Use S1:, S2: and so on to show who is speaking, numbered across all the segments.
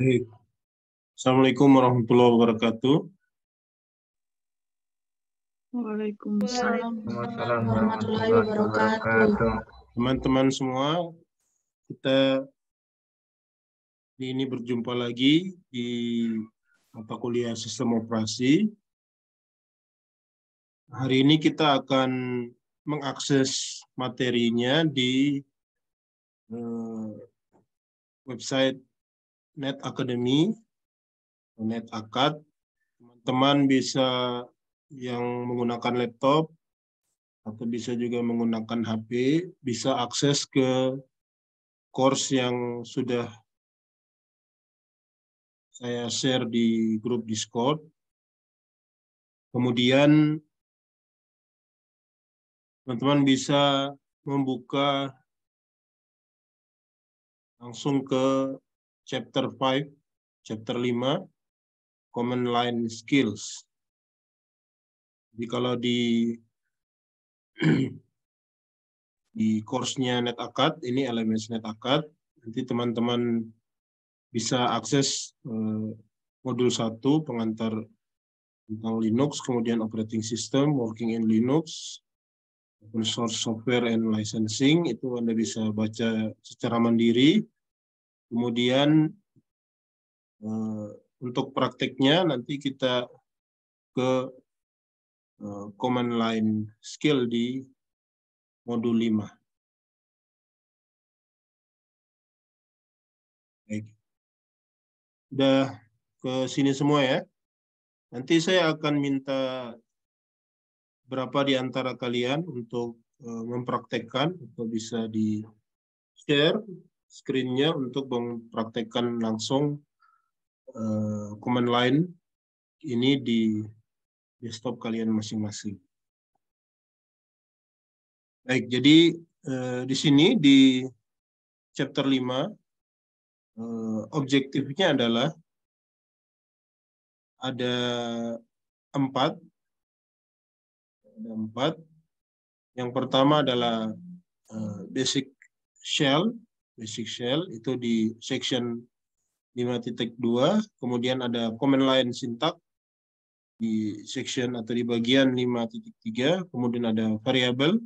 S1: Baik. Assalamualaikum warahmatullahi wabarakatuh.
S2: Waalaikumsalam
S3: Waalaikumsalam
S2: warahmatullahi wabarakatuh.
S1: Teman-teman semua, kita ini berjumpa lagi di mata kuliah sistem operasi. Hari ini kita akan mengakses materinya di website Net Academy, Net Akad. Teman-teman bisa yang menggunakan laptop atau bisa juga menggunakan HP, bisa akses ke course yang sudah saya share di grup Discord. Kemudian teman-teman bisa membuka langsung ke chapter 5, chapter 5, Command Line Skills. Jadi kalau di course-nya NetAkad, ini LMS NetAkad, nanti teman-teman bisa akses modul 1 pengantar tentang Linux, kemudian operating system, working in Linux, open source software and licensing, itu Anda bisa baca secara mandiri. Kemudian untuk prakteknya nanti kita ke command line skill di modul 5. Baik. Sudah ke sini semua ya. Nanti saya akan minta berapa di antara kalian untuk mempraktekkan, atau bisa di-share screen-nya untuk mempraktekkan langsung command line ini di desktop kalian masing-masing. Baik, jadi di sini di chapter 5 objektifnya adalah ada 4. Yang pertama adalah basic shell itu di section 5.2, kemudian ada command line syntax di section atau di bagian 5.3, kemudian ada variable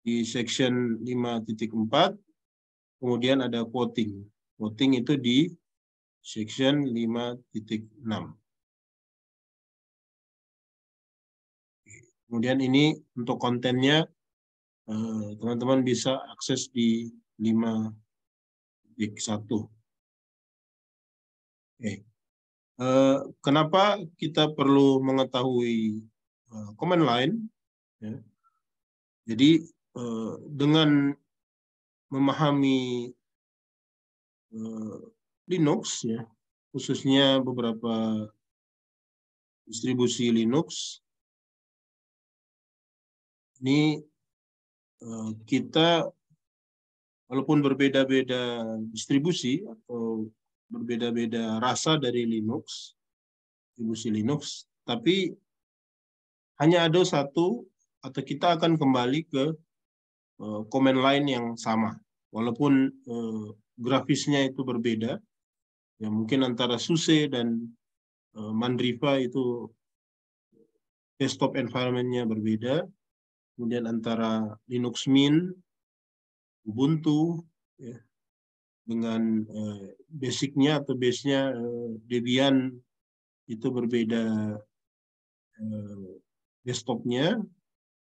S1: di section 5.4, kemudian ada quoting. Quoting itu di section 5.6. Kemudian ini untuk kontennya teman-teman bisa akses di 5.1. Oke. Kenapa kita perlu mengetahui command line? Ya. Jadi dengan memahami Linux, ya, khususnya beberapa distribusi Linux, ini kita walaupun berbeda-beda distribusi atau berbeda-beda rasa dari Linux, distribusi Linux, tapi hanya ada satu, atau kita akan kembali ke command line yang sama. Walaupun grafisnya itu berbeda, ya mungkin antara SUSE dan Mandriva itu desktop environment-nya berbeda, kemudian antara Linux Mint, Ubuntu, ya, dengan basic-nya atau base-nya Debian itu berbeda desktop-nya,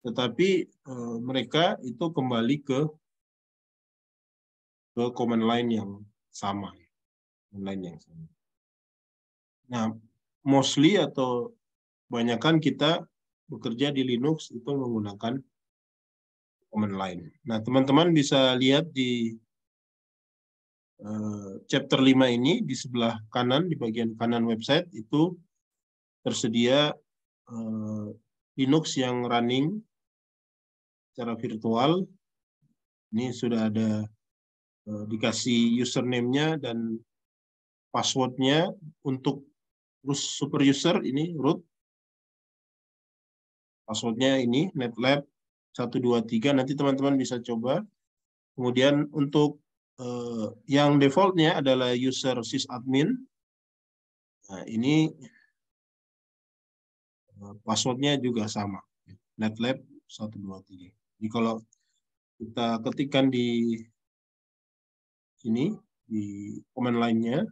S1: tetapi mereka itu kembali ke command line yang sama. Nah, mostly atau kebanyakan kita bekerja di Linux itu menggunakan command line. Nah, teman-teman bisa lihat di chapter 5 ini, di sebelah kanan, di bagian kanan website, itu tersedia Linux yang running secara virtual. Ini sudah ada dikasih username-nya dan password-nya. Untuk super user ini root, password-nya ini netlab 123, nanti teman-teman bisa coba. Kemudian untuk yang defaultnya adalah user sysadmin. Nah, ini passwordnya juga sama, netlab 123. Jadi kalau kita ketikkan di sini, di command line-nya,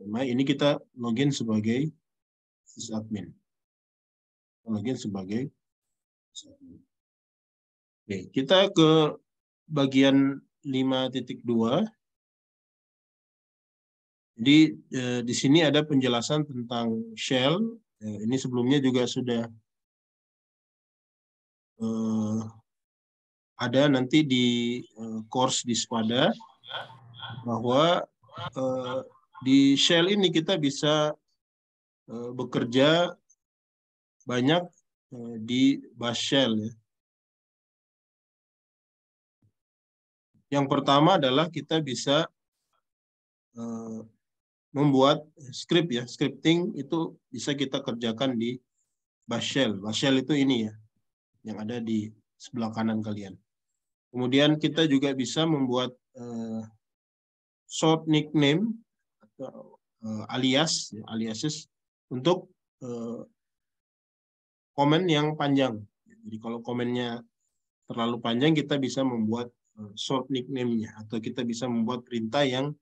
S1: nah ini kita login sebagai sysadmin. Login sebagai sysadmin. Oke, kita ke bagian 5.2. Jadi di sini ada penjelasan tentang shell. Ini sebelumnya juga sudah ada nanti di course di Spada, bahwa di shell ini kita bisa bekerja banyak di bash shell. Ya. Yang pertama adalah kita bisa membuat script ya, scripting itu bisa kita kerjakan di bash shell. Bash shell itu ini ya, yang ada di sebelah kanan kalian. Kemudian kita juga bisa membuat short nickname atau alias, ya, aliases untuk komen yang panjang. Jadi kalau komennya terlalu panjang, kita bisa membuat short nickname-nya, atau kita bisa membuat perintah yang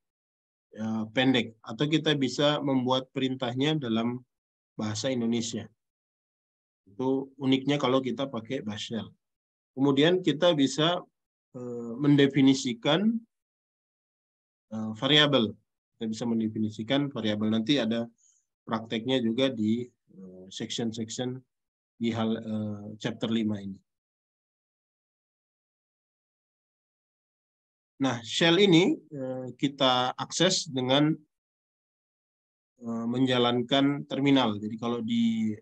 S1: pendek, atau kita bisa membuat perintahnya dalam bahasa Indonesia. Itu uniknya kalau kita pakai bash shell. Kemudian kita bisa mendefinisikan variabel. Kita bisa mendefinisikan variabel. Nanti ada prakteknya juga di section-section di chapter 5 ini. Nah, shell ini kita akses dengan menjalankan terminal. Jadi kalau di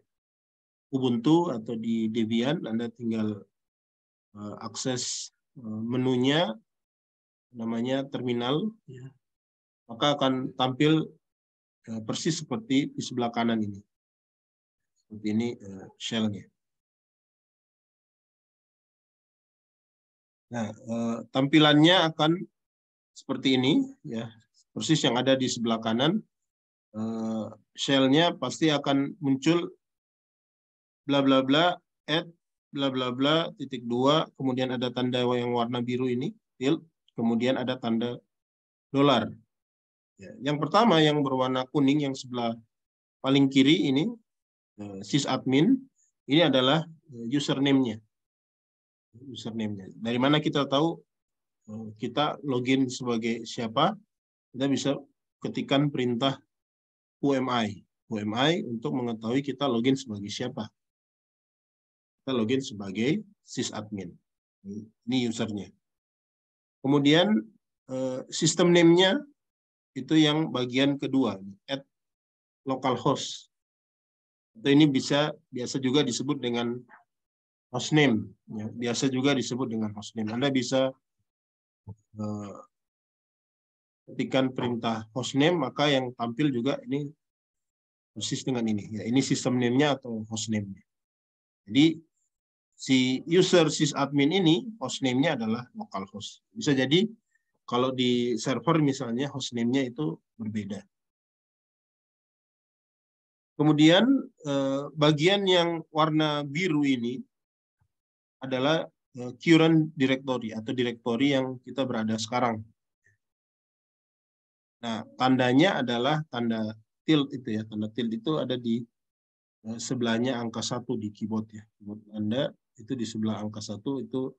S1: Ubuntu atau di Debian, Anda tinggal akses menunya, namanya terminal, ya. Maka akan tampil persis seperti di sebelah kanan ini. Seperti ini shell-nya. Nah, tampilannya akan seperti ini, ya, persis yang ada di sebelah kanan. Shell-nya pasti akan muncul bla bla bla add bla bla bla .2, kemudian ada tanda yang warna biru ini, tilde, kemudian ada tanda dolar. Ya, yang pertama yang berwarna kuning yang sebelah paling kiri ini, sysadmin, ini adalah username-nya. Username-nya. Dari mana kita tahu kita login sebagai siapa? Kita bisa ketikkan perintah UMI untuk mengetahui kita login sebagai siapa. Kita login sebagai sysadmin. Ini usernya. Kemudian sistem name-nya itu yang bagian kedua, add localhost. Atau ini biasa juga disebut dengan hostname. Ya, biasa juga disebut dengan hostname. Anda bisa ketikkan perintah hostname, maka yang tampil juga ini persis dengan ini. Ya, ini sistem name-nya atau hostname-nya. Jadi si user sysadmin ini hostname-nya adalah localhost. Bisa jadi kalau di server misalnya hostname-nya itu berbeda. Kemudian bagian yang warna biru ini adalah current directory atau direktori yang kita berada sekarang. Nah, tandanya adalah tanda tilde itu ya. Tanda tilde itu ada di sebelahnya angka 1 di keyboard ya. Keyboard Anda itu di sebelah angka 1 itu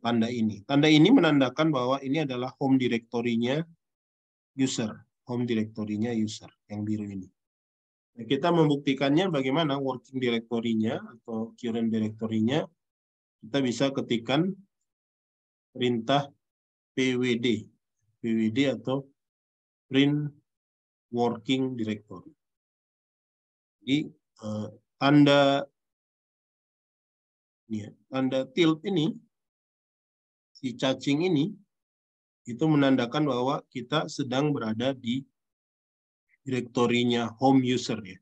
S1: tanda ini. Tanda ini menandakan bahwa ini adalah home directory-nya user. Home directory-nya user yang biru ini. Nah, kita membuktikannya bagaimana working directory-nya atau current directory-nya. Kita bisa ketikkan perintah pwd. pwd atau print working directory. Jadi tanda tilde ini, si cacing ini, itu menandakan bahwa kita sedang berada di direktorinya home user ya.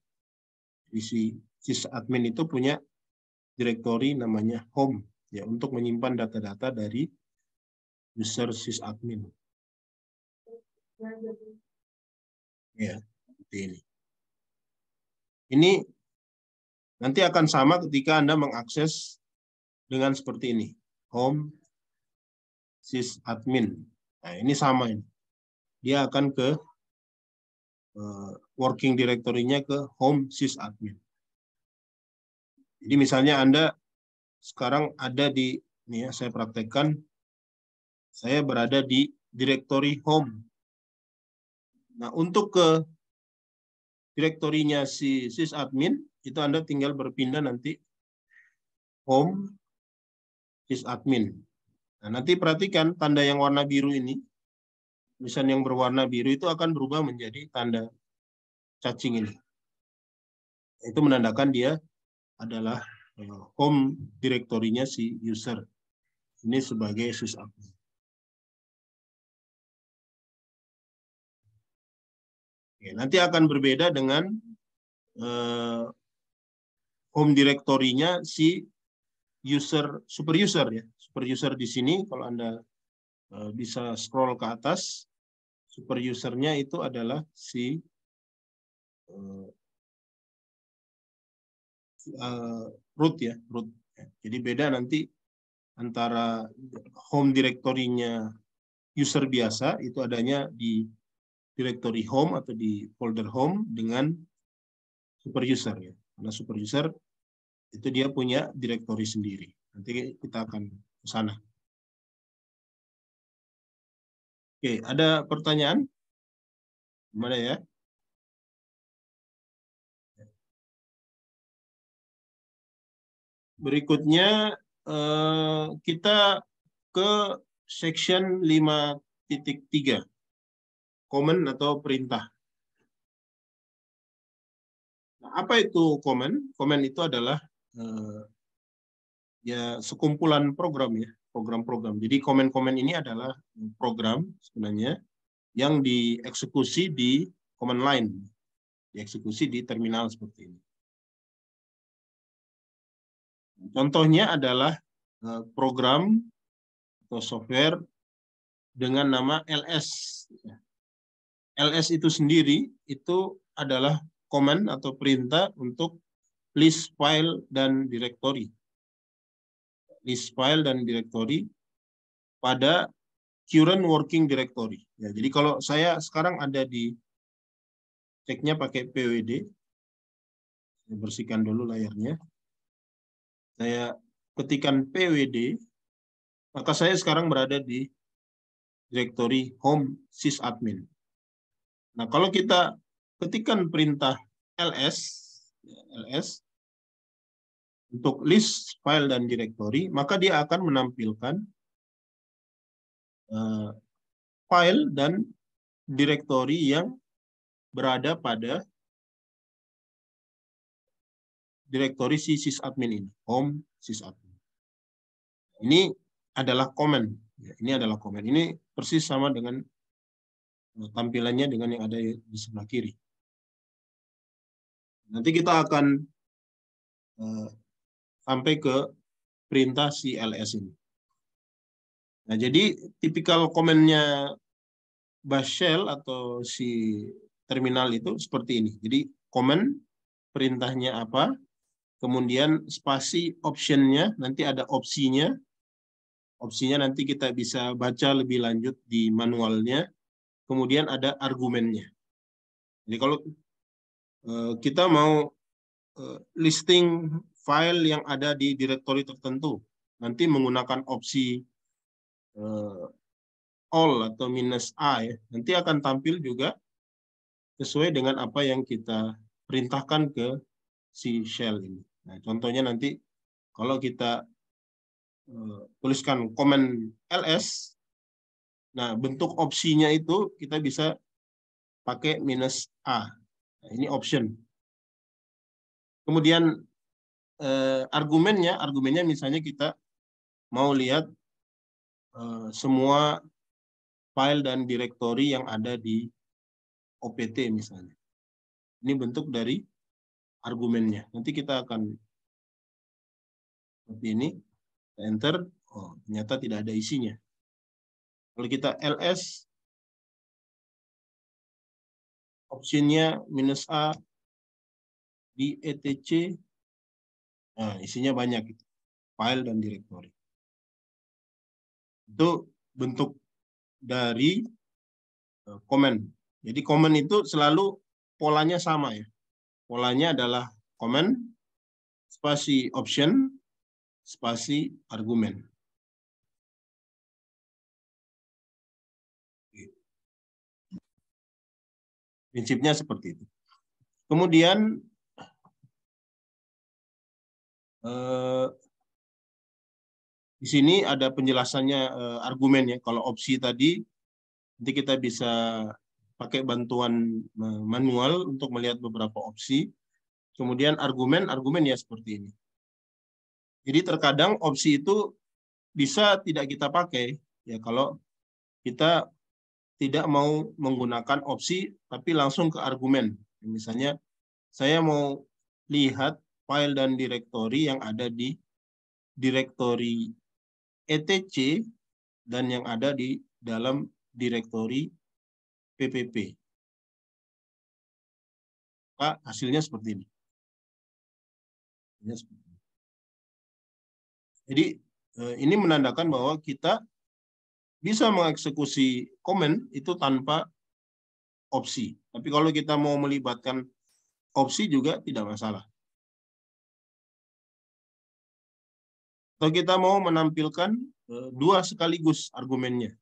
S1: Jadi si sysadmin itu punya direktori namanya home ya, untuk menyimpan data-data dari user sysadmin. Ya, seperti ini. Ini nanti akan sama ketika Anda mengakses dengan seperti ini. Home sysadmin. Nah, ini sama ini. Dia akan ke working directory-nya ke home sysadmin. Jadi misalnya Anda sekarang ada di, ini ya, saya praktekkan, saya berada di directory home. Nah, untuk ke direktorinya si sysadmin, itu Anda tinggal berpindah nanti home sysadmin. Nah, nanti perhatikan tanda yang warna biru ini, tulisan yang berwarna biru itu akan berubah menjadi tanda cacing ini. Itu menandakan dia adalah home direktorinya si user. Ini sebagai sysadmin. Oke, nanti akan berbeda dengan home direktorinya si user, super user ya. Super user di sini kalau Anda bisa scroll ke atas, super usernya itu adalah si root ya, root. Jadi beda nanti antara home direktorinya user biasa itu adanya di directory home atau di folder home dengan super user ya. Karena super user itu dia punya directory sendiri. Nanti kita akan ke sana. Oke, ada pertanyaan? Gimana ya? Berikutnya kita ke section 5.3. Command atau perintah. Nah, apa itu command? Command itu adalah ya sekumpulan program ya, program-program. Jadi command-command ini adalah program sebenarnya yang dieksekusi di command line, dieksekusi di terminal seperti ini. Contohnya adalah program atau software dengan nama LS. LS itu sendiri itu adalah command atau perintah untuk list file dan directory. List file dan directory pada current working directory. Ya, jadi kalau saya sekarang ada di, ceknya pakai PWD, saya bersihkan dulu layarnya. Saya ketikkan PWD, maka saya sekarang berada di directory home sysadmin. Nah, kalau kita ketikkan perintah ls untuk list file dan directory, maka dia akan menampilkan file dan directory yang berada pada direktori si sysadmin ini, home sysadmin. Ini adalah command. Ini adalah command. Ini persis sama dengan tampilannya dengan yang ada di sebelah kiri. Nanti kita akan sampai ke perintah si ls ini. Nah, jadi tipikal command-nya bash shell atau si terminal itu seperti ini. Jadi command perintahnya apa, kemudian spasi option-nya, nanti ada opsinya. Opsinya nanti kita bisa baca lebih lanjut di manualnya. Kemudian ada argumennya. Jadi kalau kita mau listing file yang ada di direktori tertentu, nanti menggunakan opsi all atau -a ya, nanti akan tampil juga sesuai dengan apa yang kita perintahkan ke si shell ini. Nah, contohnya nanti kalau kita tuliskan command ls, nah bentuk opsinya itu kita bisa pakai -a. Nah, ini option. Kemudian argumennya misalnya kita mau lihat semua file dan direktori yang ada di OPT misalnya. Ini bentuk dari argumennya. Nanti kita akan seperti ini, enter, oh ternyata tidak ada isinya. Kalau kita ls, optionnya -a di etc, nah isinya banyak itu, file dan directory. Itu bentuk dari komen. Jadi komen itu selalu polanya sama ya. Polanya adalah komen, spasi option, spasi argumen. Prinsipnya seperti itu. Kemudian di sini ada penjelasannya argumen ya. Kalau opsi tadi nanti kita bisa pakai bantuan manual untuk melihat beberapa opsi. Kemudian argumen ya seperti ini. Jadi terkadang opsi itu bisa tidak kita pakai ya kalau kita tidak mau menggunakan opsi tapi langsung ke argumen. Misalnya saya mau lihat file dan direktori yang ada di direktori etc dan yang ada di dalam direktori PPP. Pak, hasilnya seperti ini. Jadi ini menandakan bahwa kita bisa mengeksekusi komen itu tanpa opsi. Tapi kalau kita mau melibatkan opsi juga tidak masalah. Atau kita mau menampilkan dua sekaligus argumennya.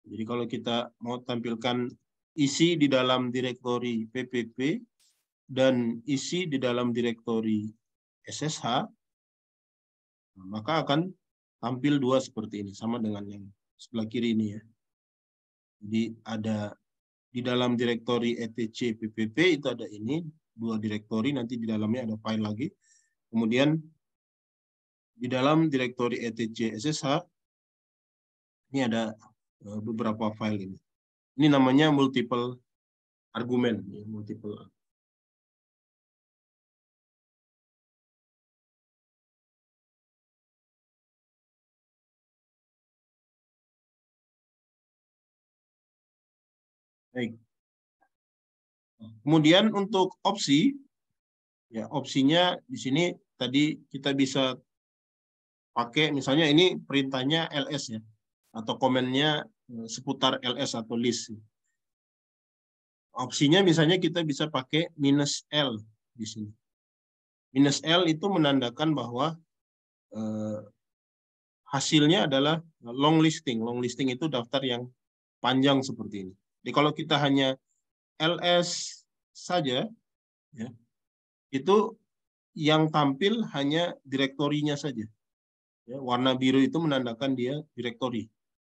S1: Jadi kalau kita mau tampilkan isi di dalam direktori PPP dan isi di dalam direktori SSH, maka akan tampil dua seperti ini, sama dengan yang sebelah kiri ini ya. Jadi ada di dalam direktori etc PPP itu ada ini, dua direktori, nanti di dalamnya ada file lagi. Kemudian di dalam direktori etc SSH, ini ada beberapa file ini. Ini namanya multiple argumen. Ya, multiple. Baik. Kemudian untuk opsi, ya opsinya di sini tadi kita bisa pakai, misalnya ini perintahnya ls ya, atau komennya seputar ls atau list. Opsinya misalnya kita bisa pakai -l di sini. -l itu menandakan bahwa hasilnya adalah long listing. Long listing itu daftar yang panjang seperti ini. Jadi kalau kita hanya ls saja, ya, itu yang tampil hanya direktorinya saja. Ya, warna biru itu menandakan dia direktori.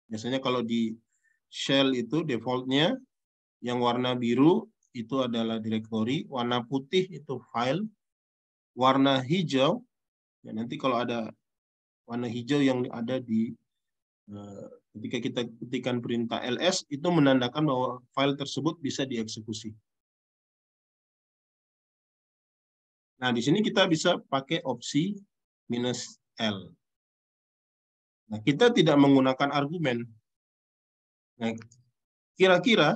S1: Biasanya kalau di shell itu defaultnya yang warna biru itu adalah direktori, warna putih itu file, warna hijau, ya nanti kalau ada warna hijau yang ada di ketika kita ketikkan perintah ls itu menandakan bahwa file tersebut bisa dieksekusi. Nah, di sini kita bisa pakai opsi -l. Nah, kita tidak menggunakan argumen. Nah, kira-kira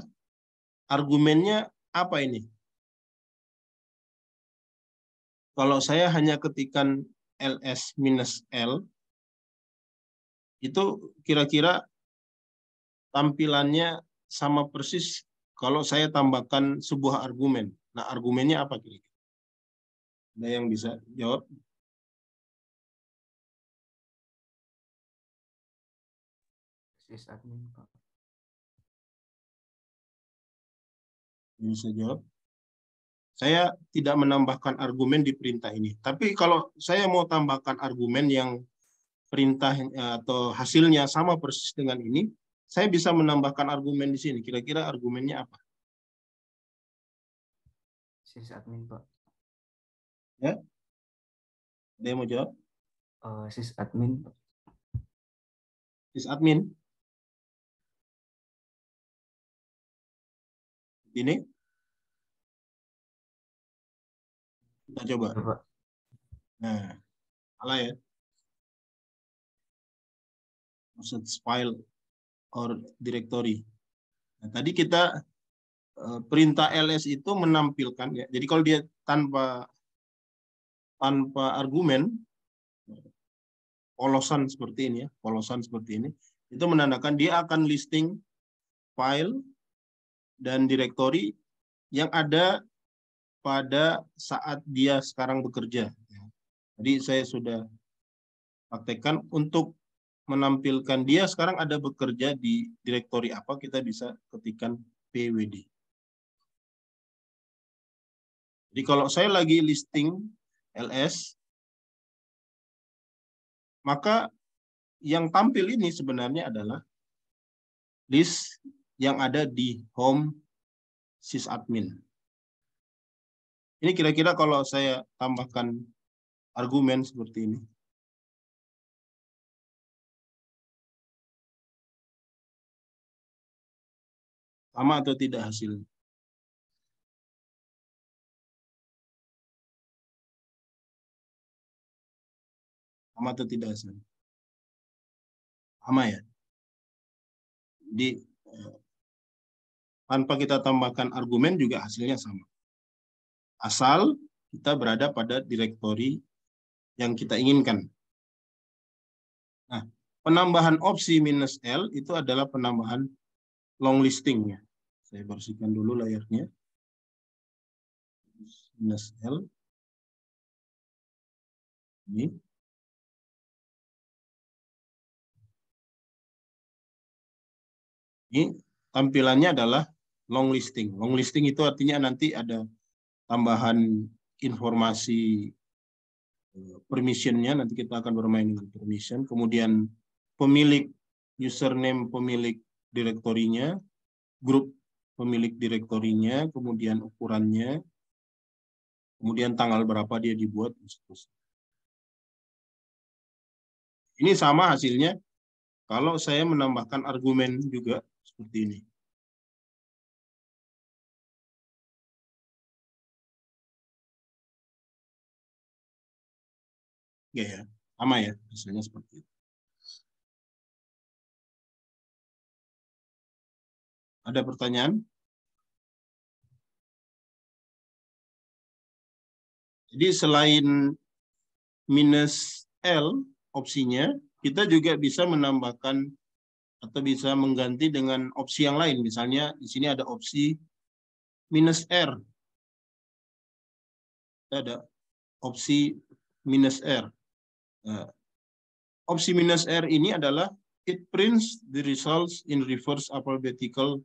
S1: argumennya apa ini? Kalau saya hanya ketikkan ls-l, itu kira-kira tampilannya sama persis kalau saya tambahkan sebuah argumen. Nah, argumennya apa kira-kira? Ada yang bisa jawab?
S3: Sysadmin, Pak.
S1: Bisa jawab? Saya tidak menambahkan argumen di perintah ini. Tapi kalau saya mau tambahkan argumen yang perintah atau hasilnya sama persis dengan ini, saya bisa menambahkan argumen di sini. Kira-kira argumennya apa?
S3: Sysadmin, Pak.
S1: Ya? Ada yang mau jawab?
S3: Sysadmin, Pak.
S1: Sysadmin? Ini? Kita coba.
S3: Ya, Pak.
S1: Nah, salah ya. Maksud file or directory. Nah, tadi kita perintah ls itu menampilkan ya. Jadi kalau dia tanpa argumen, polosan seperti ini ya, polosan seperti ini, itu menandakan dia akan listing file dan directory yang ada pada saat dia sekarang bekerja. Jadi saya sudah praktekkan untuk menampilkan dia sekarang ada bekerja di directory apa, kita bisa ketikkan pwd. Jadi kalau saya lagi listing ls, maka yang tampil ini sebenarnya adalah list yang ada di home sysadmin. Ini kira-kira kalau saya tambahkan argumen seperti ini. Sama atau tidak hasilnya? Sama atau tidak hasilnya? Sama ya? Jadi tanpa kita tambahkan argumen juga hasilnya sama. Asal kita berada pada direktori yang kita inginkan. Nah, penambahan opsi -L itu adalah penambahan long listingnya. Saya bersihkan dulu layarnya. -L. Ini. Ini tampilannya adalah long listing. Long listing itu artinya nanti ada tambahan informasi permissionnya, nanti kita akan bermain dengan permission. Kemudian pemilik username, pemilik direktorinya, grup pemilik direktorinya, kemudian ukurannya, kemudian tanggal berapa dia dibuat. Ini sama hasilnya kalau saya menambahkan argumen juga seperti ini. Ya, sama ya, hasilnya seperti itu. Ada pertanyaan? Jadi selain -L opsinya, kita juga bisa menambahkan atau bisa mengganti dengan opsi yang lain. Misalnya di sini ada opsi -R. Ada opsi -R. Nah, opsi -R ini adalah it prints the results in reverse alphabetical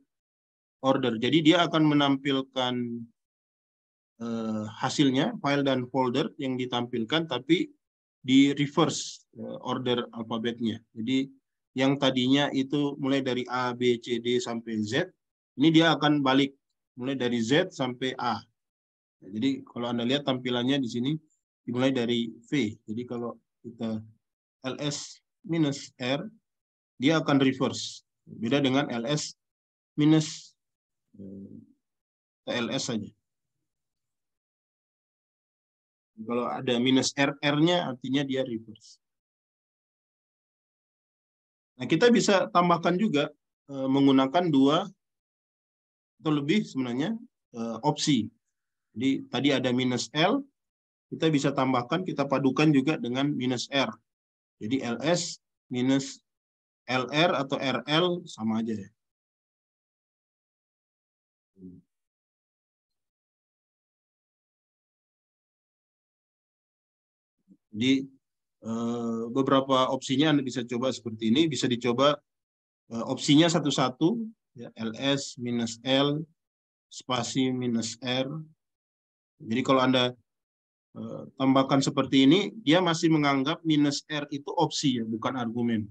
S1: order. Jadi dia akan menampilkan hasilnya, file dan folder yang ditampilkan, tapi di reverse order alfabetnya. Jadi yang tadinya itu mulai dari A, B, C, D sampai Z, ini dia akan balik mulai dari Z sampai A. Jadi kalau Anda lihat tampilannya di sini dimulai dari V. Jadi kalau kita ls -R, dia akan reverse. Beda dengan ls -TLS saja. Kalau ada -R-nya artinya dia reverse. Nah, kita bisa tambahkan juga menggunakan 2 atau lebih sebenarnya opsi. Jadi tadi ada -L, kita bisa tambahkan, kita padukan juga dengan -R. Jadi ls -LR atau RL sama aja ya. Jadi beberapa opsinya Anda bisa coba seperti ini, bisa dicoba opsinya satu-satu, ya, ls -L spasi -R. Jadi kalau Anda tambahkan seperti ini, dia masih menganggap -R itu opsi ya, bukan argumen.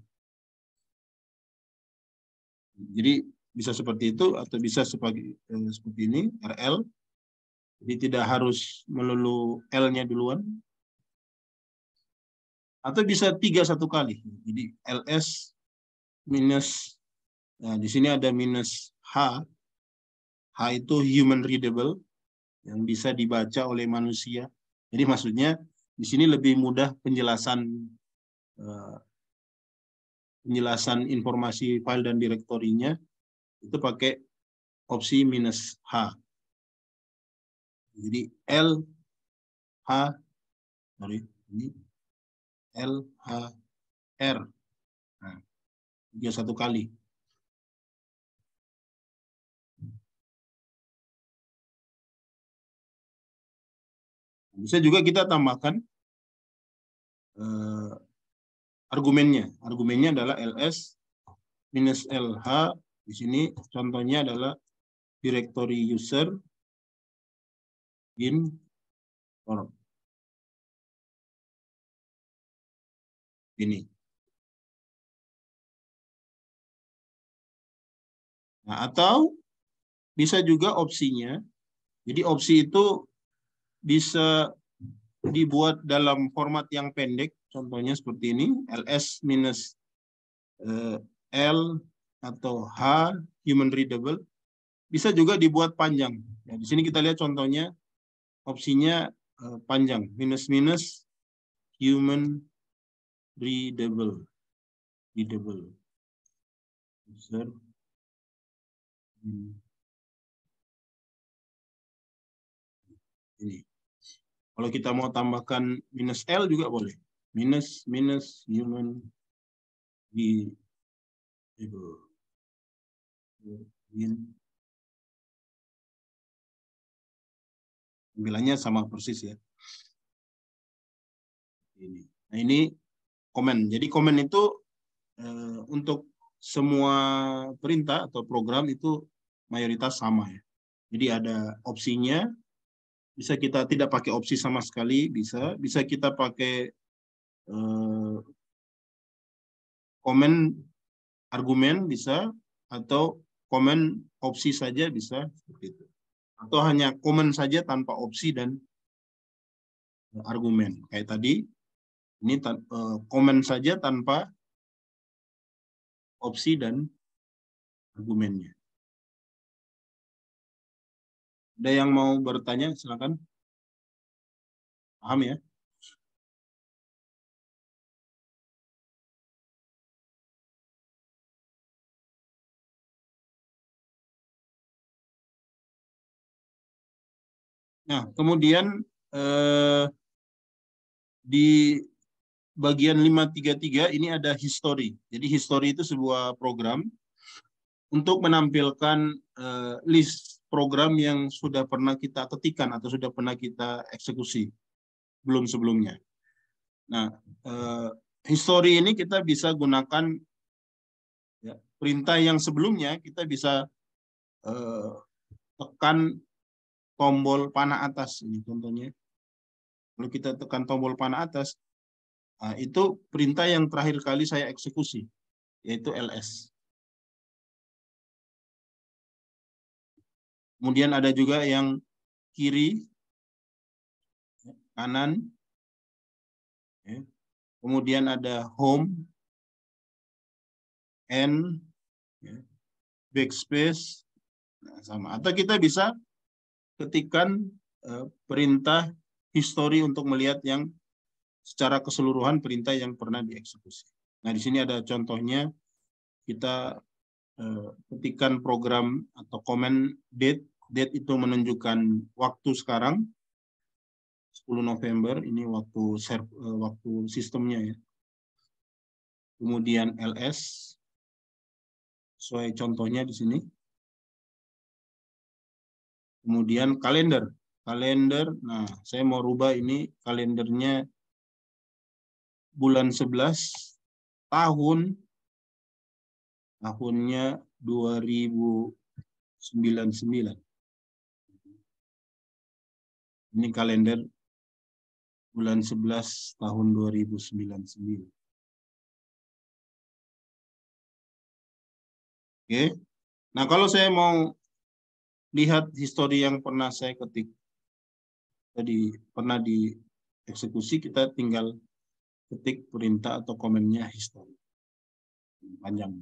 S1: Jadi bisa seperti itu atau bisa seperti ini, RL. Jadi tidak harus melulu L-nya duluan. Atau bisa 3 satu kali. Jadi ls nah di sini ada -H. H itu human readable, yang bisa dibaca oleh manusia. Jadi maksudnya di sini lebih mudah penjelasan penjelasan informasi file dan direktorinya itu pakai opsi -H. Jadi ini LHR. Nah, dia satu kali. Bisa juga kita tambahkan argumennya. Argumennya adalah ls -lh. Di sini contohnya adalah directory user in or ini. Nah, atau bisa juga opsinya. Jadi opsi itu bisa dibuat dalam format yang pendek. Contohnya seperti ini, ls-l atau h human readable. Bisa juga dibuat panjang. Ya, di sini kita lihat contohnya opsinya panjang, -- human readable. User. Ini. Kalau kita mau tambahkan -l juga boleh. Human readable. Panggilannya sama persis ya. Nah, ini komen. Jadi komen itu untuk semua perintah atau program itu mayoritas sama ya. Jadi ada opsinya, bisa kita tidak pakai opsi sama sekali, bisa kita pakai komen argumen bisa, atau komen opsi saja bisa seperti itu. Atau hanya komen saja tanpa opsi dan argumen. Kayak tadi, ini komen saja tanpa opsi dan argumennya. Ada yang mau bertanya? Silakan. Paham ya? Nah, kemudian di bagian 533 ini ada history. Jadi history itu sebuah program untuk menampilkan list program yang sudah pernah kita ketikkan atau sudah pernah kita eksekusi sebelumnya. Nah, history ini kita bisa gunakan ya, perintah yang sebelumnya kita bisa tekan tombol panah atas ini contohnya. Kalau kita tekan tombol panah atas, nah, itu perintah yang terakhir kali saya eksekusi, yaitu ls. Kemudian ada juga yang kiri, kanan, ya. Kemudian ada home, end, ya. Backspace, nah, sama. Atau kita bisa ketikkan perintah history untuk melihat yang secara keseluruhan perintah yang pernah dieksekusi. Nah, di sini ada contohnya, kita ketikkan program atau komen date itu menunjukkan waktu sekarang, 10 November, ini waktu sistemnya ya. Kemudian ls, sesuai contohnya di sini. Kemudian kalender. Nah saya mau rubah ini kalendernya bulan 11, tahunnya 2099. Ini kalender bulan 11 tahun 2099. Oke. Nah, kalau saya mau lihat histori yang pernah saya ketik, tadi pernah dieksekusi, kita tinggal ketik perintah atau komennya histori. Panjang.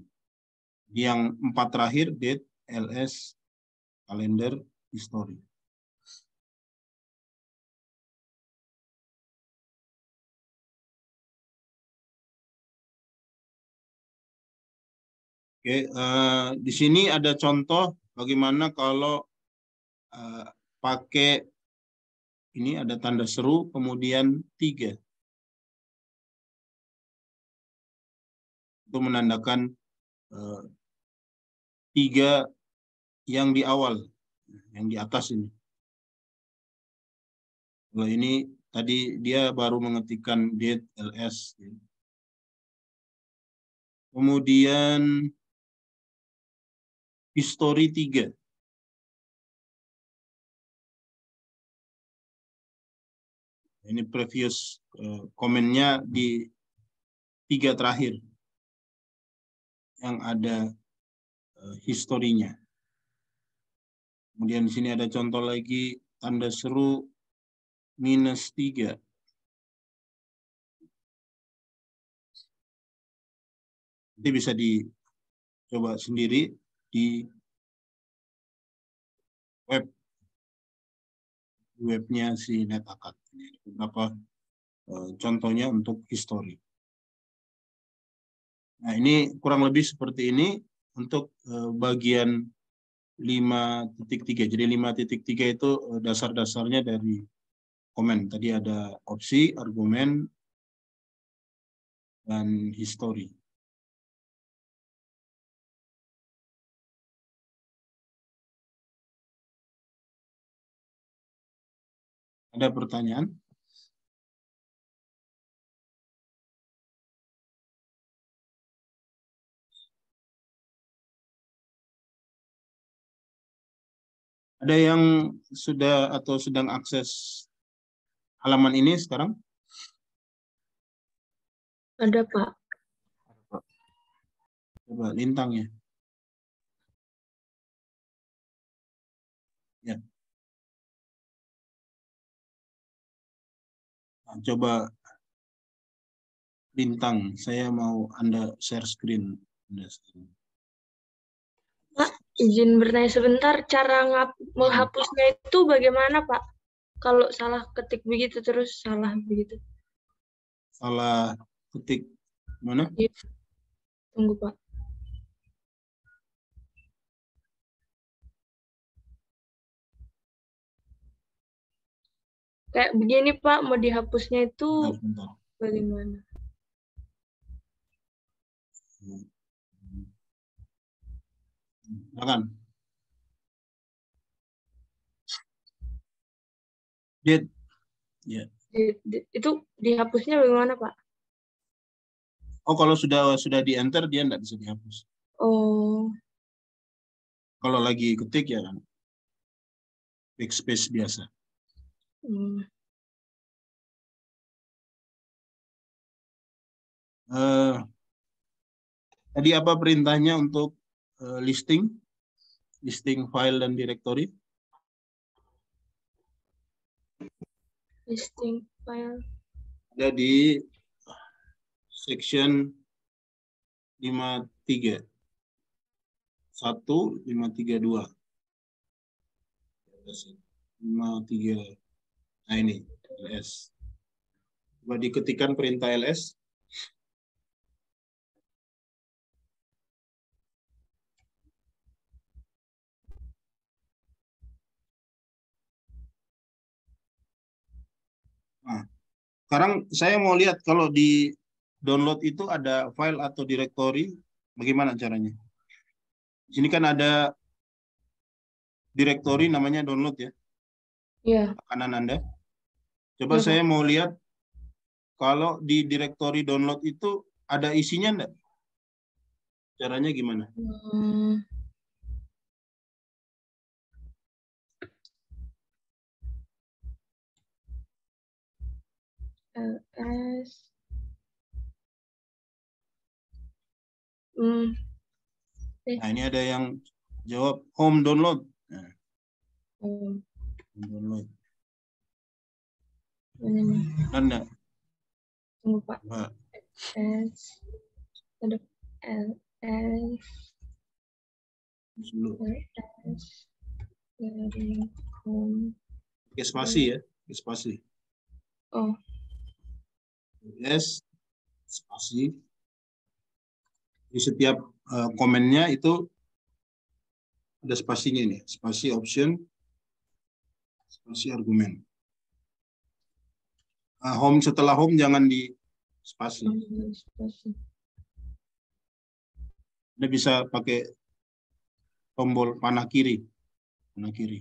S1: Yang 4 terakhir, date, ls, kalender, history. Oke, di sini ada contoh bagaimana kalau pakai ini ada tanda seru, kemudian 3. Itu menandakan 3 yang di awal, yang di atas ini. Kalau ini tadi dia baru mengetikkan date ls. Kemudian history 3. Ini previous komennya di 3 terakhir yang ada historinya. Kemudian di sini ada contoh lagi tanda seru -3. Nanti bisa dicoba sendiri di webnya si NetAcad. Beberapa contohnya untuk history. Nah, ini kurang lebih seperti ini untuk bagian 5.3. Jadi 5.3 itu dasar-dasarnya dari komen. Tadi ada opsi, argumen, dan history. Ada pertanyaan? Ada yang sudah atau sedang akses halaman ini sekarang?
S2: Ada, Pak.
S1: Coba lintang ya. Ya. Nah, coba lintang. Saya mau Anda share screen.
S2: Pak, izin bertanya sebentar, cara menghapusnya itu bagaimana, Pak? Kalau salah ketik begitu terus salah begitu.
S1: Salah ketik mana?
S2: Iya. Tunggu, Pak. Kayak begini, Pak, mau dihapusnya itu
S1: Bentar.
S2: bagaimana?
S1: Silakan. Date. Ya.
S2: Itu dihapusnya bagaimana, Pak?
S1: Oh, kalau sudah di enter dia tidak bisa dihapus.
S2: Oh.
S1: Kalau lagi ketik ya kan. Backspace biasa. Tadi apa perintahnya untuk listing file dan directory?
S2: Listing file.
S1: Ada di section 531, 532. 53. Nah ini ls. Coba diketikkan perintah ls. Nah, sekarang saya mau lihat kalau di download itu ada file atau directory, bagaimana caranya? Di sini kan ada directory namanya download ya.
S2: Iya.
S1: Kanan Anda. Coba
S2: Ya,
S1: saya
S2: Pak.
S1: mau lihat kalau di directory download itu ada isinya enggak? Caranya gimana?
S2: ls.
S1: Nah, ini ada yang jawab home download. Nah,
S2: Home
S1: download.
S2: Anda. Tunggu, Pak.
S1: Nah,
S2: S. Ada ls. ls. Dari home.
S1: pakai spasi ya, pakai spasi.
S2: Oh.
S1: S spasi Di setiap komennya itu ada spasinya ini, spasi option, spasi argumen. Home setelah home jangan di spasi.
S2: Spasi.
S1: Anda bisa pakai tombol panah kiri. Panah kiri.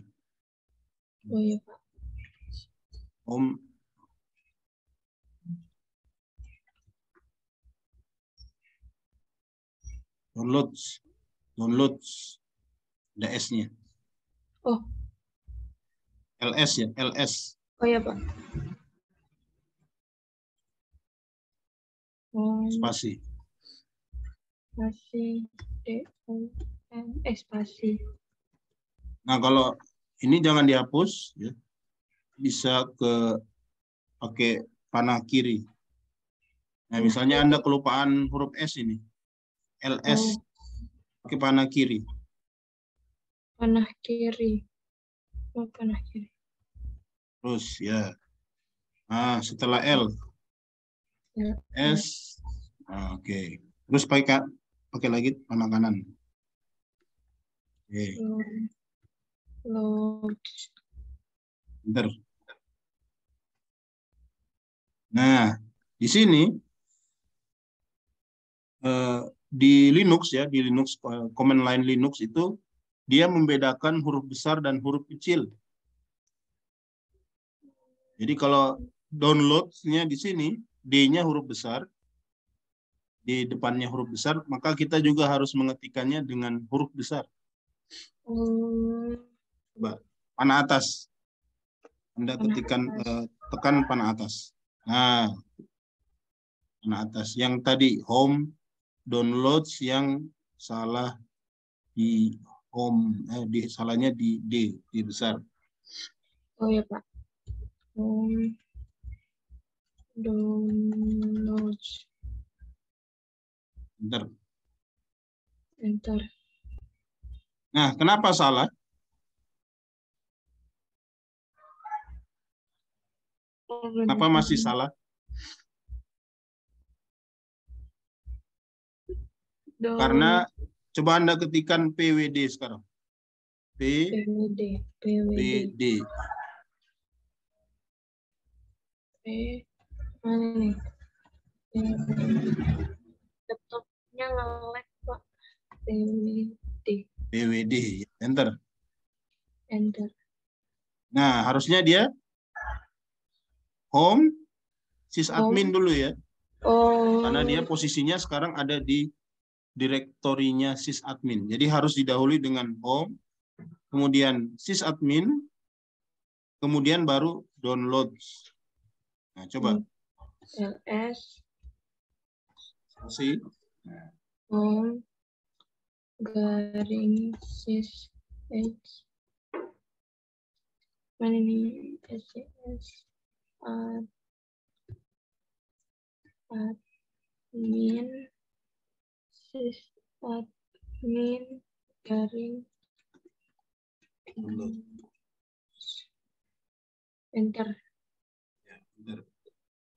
S2: Oh iya Pak.
S1: Home. Downloads. Downloads. Ada S-nya.
S2: Oh.
S1: LS ya, LS.
S2: Oh iya Pak.
S1: Spasi.
S2: Spasi. D-O-N. Spasi.
S1: Nah, kalau ini jangan dihapus, ya. Bisa pakai panah kiri. Nah, misalnya Anda kelupaan huruf S ini, LS, pakai panah kiri.
S2: Panah kiri. Oh, panah kiri.
S1: Terus, ya. Nah, setelah L,
S2: Ya.
S1: S, oke. Terus pakai lagi panah kanan. Oke.
S2: Load.
S1: Bentar. Nah, di sini di Linux ya, di Linux command line Linux itu dia membedakan huruf besar dan huruf kecil. Jadi kalau download-nya di sini D-nya huruf besar, di depannya huruf besar, maka kita juga harus mengetikkannya dengan huruf besar. Coba panah atas. Anda ketikkan tekan panah atas. Nah, panah atas. Yang tadi home downloads yang salah di home, salahnya di D, di besar.
S2: Oh ya Pak. Home downloads. Enter.
S1: Nah, kenapa salah? Kenapa masih salah? Karena coba Anda ketikkan PWD sekarang.
S2: PWD.
S1: PWD.
S2: Mana nih? Laptopnya nge-lag Pak.
S1: PWD. Enter.
S2: Enter.
S1: Nah, harusnya dia home sysadmin dulu ya.
S2: Oh.
S1: Karena dia posisinya sekarang ada di direktorinya sysadmin. Jadi harus didahului dengan home, kemudian sysadmin, kemudian baru download. Nah, coba.
S2: LS.
S1: Masih.
S2: Home. Garing sys H. Mana ini? SCS. Admin. Sysadmin. Garing. Enter.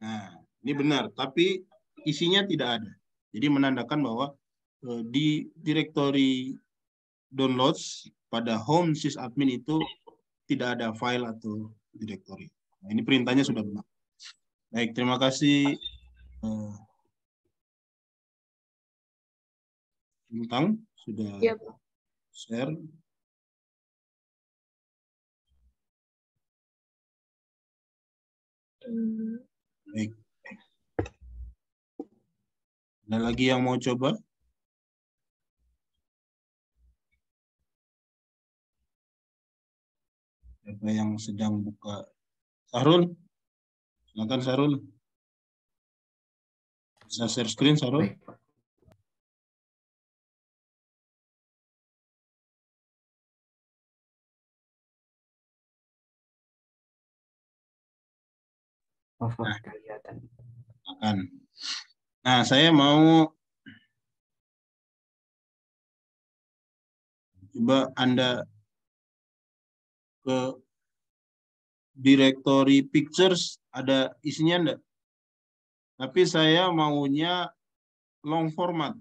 S1: Nah, ini benar, tapi isinya tidak ada. Jadi menandakan bahwa di direktori downloads pada home sysadmin itu tidak ada file atau direktori. Nah, ini perintahnya sudah benar. Baik, terima kasih Bintang sudah share. Baik. Ada lagi yang mau coba? Siapa yang sedang buka? Sahrul? Silakan Sahrul. Bisa share screen Sahrul?
S3: Baik, Pak.
S1: Nah,
S3: kelihatan.
S1: akan. Nah, saya mau coba Anda ke directory pictures, ada isinya enggak? Tapi saya maunya long format.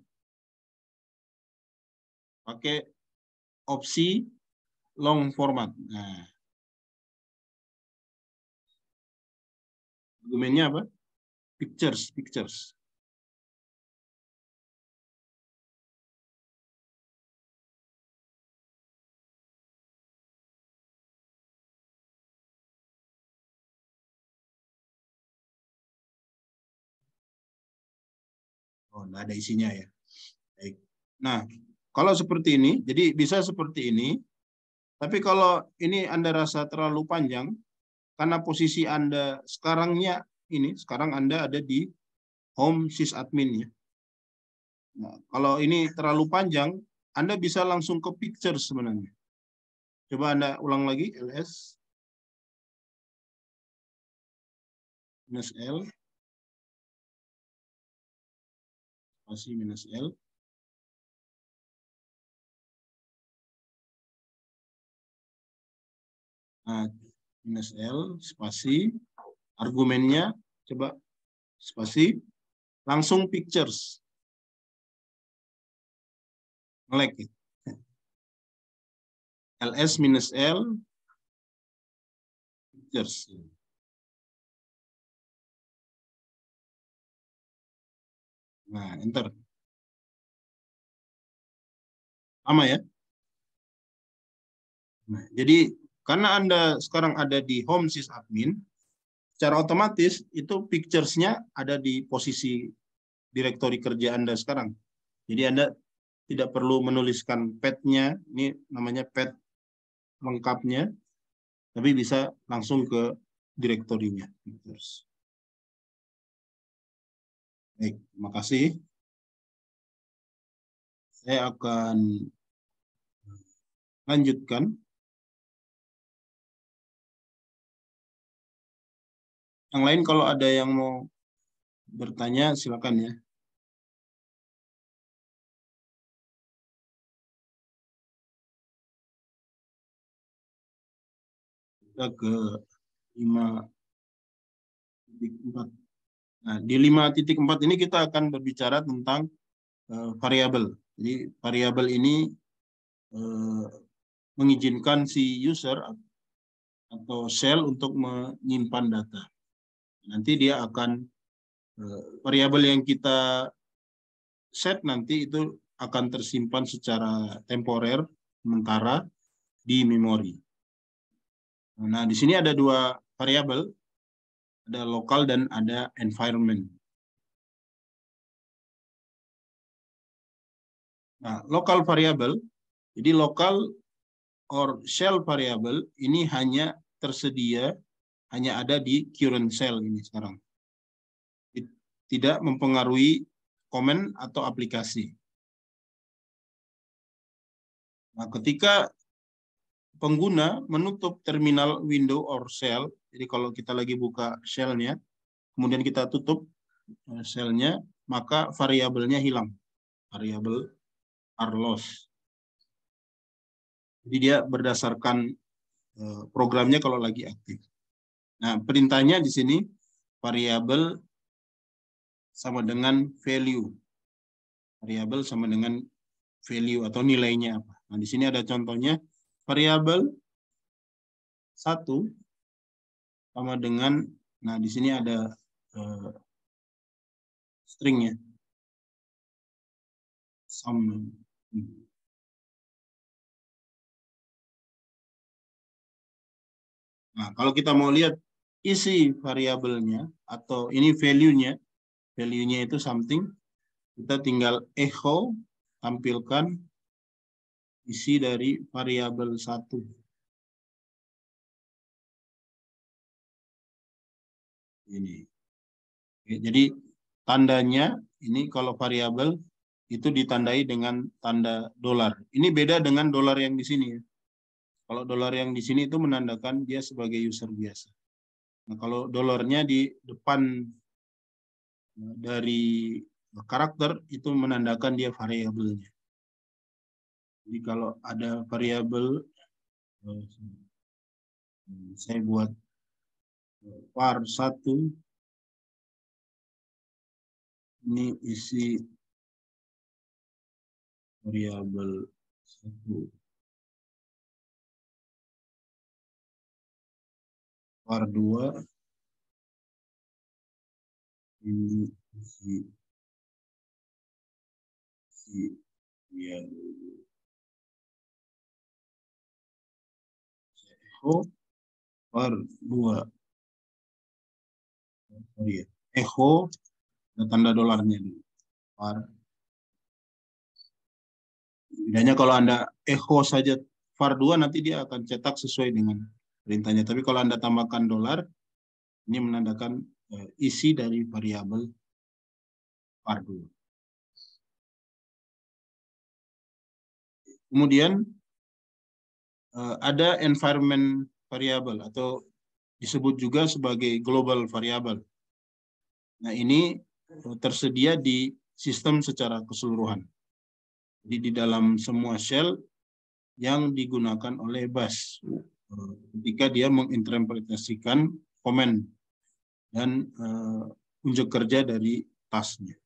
S1: pakai opsi long format. Nah, argumennya apa? Pictures. Oh, nggak ada isinya ya. Baik. Nah, kalau seperti ini, jadi bisa seperti ini. Tapi kalau ini Anda rasa terlalu panjang, karena posisi Anda sekarang Anda ada di home sysadmin ya. Nah, kalau ini terlalu panjang, Anda bisa langsung ke pictures sebenarnya. Coba Anda ulang lagi, ls -l spasi -l. Nah, -l spasi argumennya coba spasi langsung pictures. Ngelek ya. ls -l pictures. Nah, enter. Sama ya. Nah, jadi karena Anda sekarang ada di home sysadmin, secara otomatis itu pictures-nya ada di posisi direktori kerja Anda sekarang. Jadi Anda tidak perlu menuliskan path-nya, ini namanya path lengkapnya, tapi bisa langsung ke direktorinya. Baik, terima kasih. Saya akan lanjutkan. Yang lain kalau ada yang mau bertanya, silakan ya. Kita ke 5.4. Nah, di 5.4 ini kita akan berbicara tentang variabel. Jadi variabel ini mengizinkan si user atau shell untuk menyimpan data. Nanti dia akan variabel yang kita set nanti itu akan tersimpan secara temporer sementara di memori. Nah, di sini ada dua variabel, ada lokal dan ada environment. Nah, local variable, jadi lokal or shell variable ini hanya tersedia, hanya ada di current shell ini sekarang. Tidak mempengaruhi komen atau aplikasi. Nah, ketika pengguna menutup terminal window or shell, jadi kalau kita lagi buka shell-nya, kemudian kita tutup shell-nya, maka variabelnya hilang. Variabel are lost. Jadi dia berdasarkan programnya kalau lagi aktif. Nah, perintahnya di sini variabel sama dengan value. Variabel sama dengan value atau nilainya apa. Nah, di sini ada contohnya variabel 1 sama dengan, nah di sini ada stringnya. Nah, kalau kita mau lihat isi variabelnya atau ini value-nya itu something, kita tinggal echo tampilkan isi dari variabel 1. Ini. Oke, jadi tandanya ini kalau variabel itu ditandai dengan tanda dolar. Ini beda dengan dolar yang di sini ya. Kalau dolar yang di sini itu menandakan dia sebagai user biasa. Nah, kalau dolarnya di depan dari karakter itu menandakan dia variabelnya. Jadi kalau ada variabel, saya buat var 1, ini isi variabel 1 var 2 ini isi ya echo var 2 sorry ya, echo tanda dolarnya dulu var. Bedanya kalau Anda echo saja var 2 nanti dia akan cetak sesuai dengan perintahnya. Tapi kalau Anda tambahkan dolar, ini menandakan isi dari variabel var 2. Kemudian ada environment variable atau disebut juga sebagai global variable. Nah, ini tersedia di sistem secara keseluruhan. Jadi di dalam semua shell yang digunakan oleh BAS ketika dia menginterpretasikan komen dan unjuk kerja dari tasnya.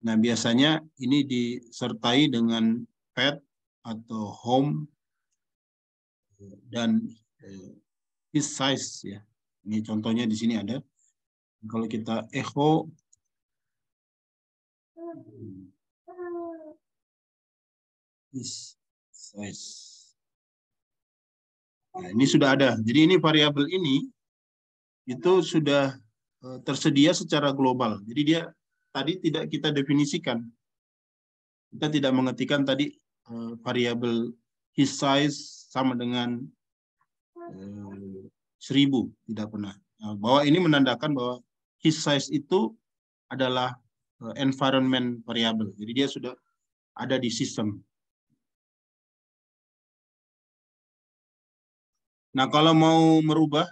S1: Nah, biasanya ini disertai dengan pet atau home dan his size ya. Ini contohnya di sini ada. Kalau kita echo his size. Nah, ini sudah ada. Jadi ini variabel ini itu sudah tersedia secara global. Jadi dia tadi tidak kita definisikan. Kita tidak mengetikkan tadi variabel his size sama dengan 1000, tidak pernah. Nah, bahwa ini menandakan bahwa his size itu adalah environment variable. Jadi dia sudah ada di sistem. Nah, kalau mau merubah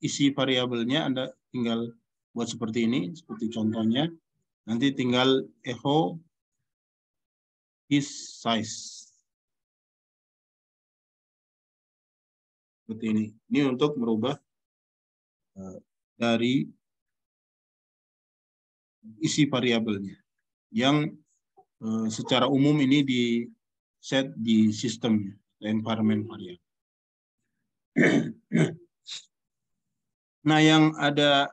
S1: isi variabelnya, Anda tinggal buat seperti ini, seperti contohnya. Nanti tinggal echo his size. Seperti ini. Ini untuk merubah dari isi variabelnya. Yang secara umum ini di set di sistemnya, environment variable. Nah, yang ada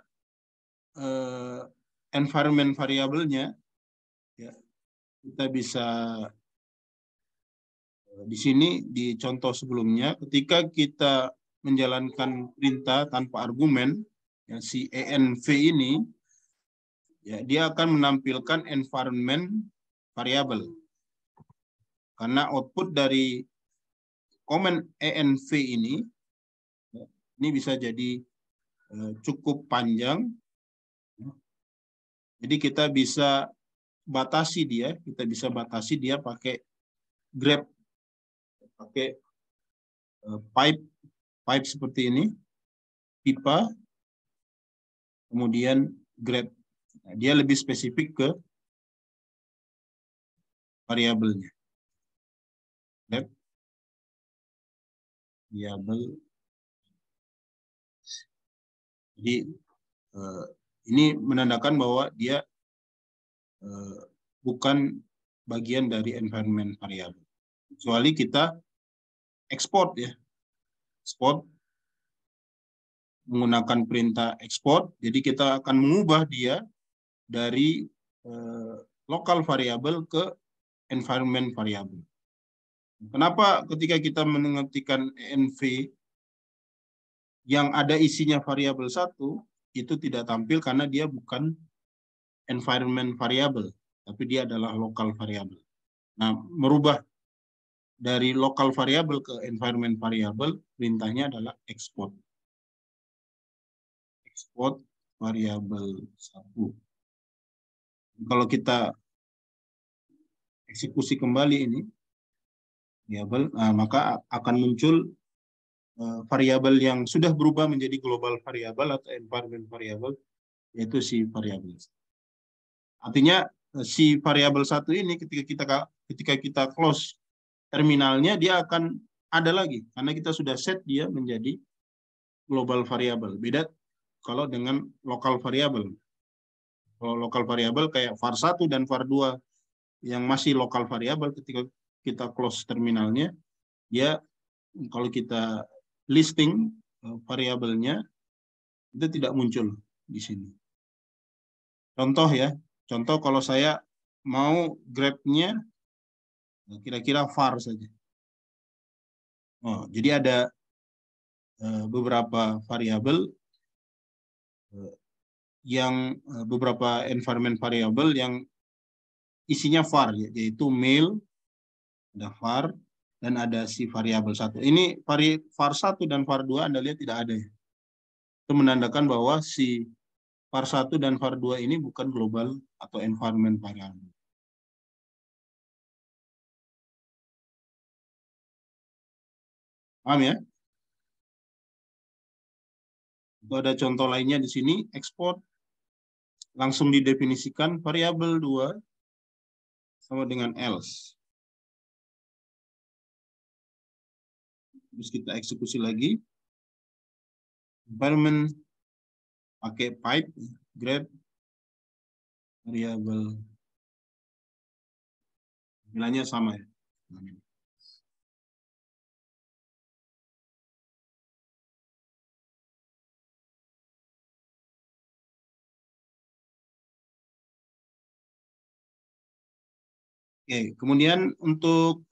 S1: environment variabelnya, ya, kita bisa di sini di contoh sebelumnya, ketika kita menjalankan perintah tanpa argumen, ya, si env ini, ya, dia akan menampilkan environment variable. Karena output dari komen env ini bisa jadi cukup panjang. Jadi kita bisa batasi dia pakai grep, pakai pipe seperti ini, pipa, kemudian grep. Nah, dia lebih spesifik ke variabelnya. Grep, variabel. Jadi ini menandakan bahwa dia bukan bagian dari environment variable. Kecuali kita ekspor ya. Ekspor menggunakan perintah ekspor. Jadi kita akan mengubah dia dari local variable ke environment variable. Kenapa ketika kita mengetikkan env yang ada isinya variabel 1 itu tidak tampil karena dia bukan environment variable, tapi dia adalah local variable. Nah, merubah dari local variable ke environment variable, perintahnya adalah export. Export variabel 1. Kalau kita eksekusi kembali ini, variabel, maka akan muncul variabel yang sudah berubah menjadi global variable atau environment variable, yaitu si variabel. Artinya si variabel 1 ini ketika kita close terminalnya, dia akan ada lagi karena kita sudah set dia menjadi global variable. Beda kalau dengan local variable. Kalau local variable kayak var 1 dan var 2 yang masih lokal variabel, ketika kita close terminalnya, dia kalau kita listing variabelnya itu tidak muncul di sini. Contoh ya, contoh kalau saya mau grab-nya kira-kira var saja. Oh, jadi ada beberapa variabel yang beberapa environment variabel yang isinya var, yaitu mail, ada var, dan ada si variabel 1. Ini var 1 dan var 2 Anda lihat tidak ada ya. Itu menandakan bahwa si var 1 dan var 2 ini bukan global atau environment variable. Paham ya? Itu ada contoh lainnya di sini, export. Langsung didefinisikan variabel 2 sama dengan else. Terus kita eksekusi lagi. Environment pakai pipe, grab, variabel. Nilainya sama ya. Oke, kemudian untuk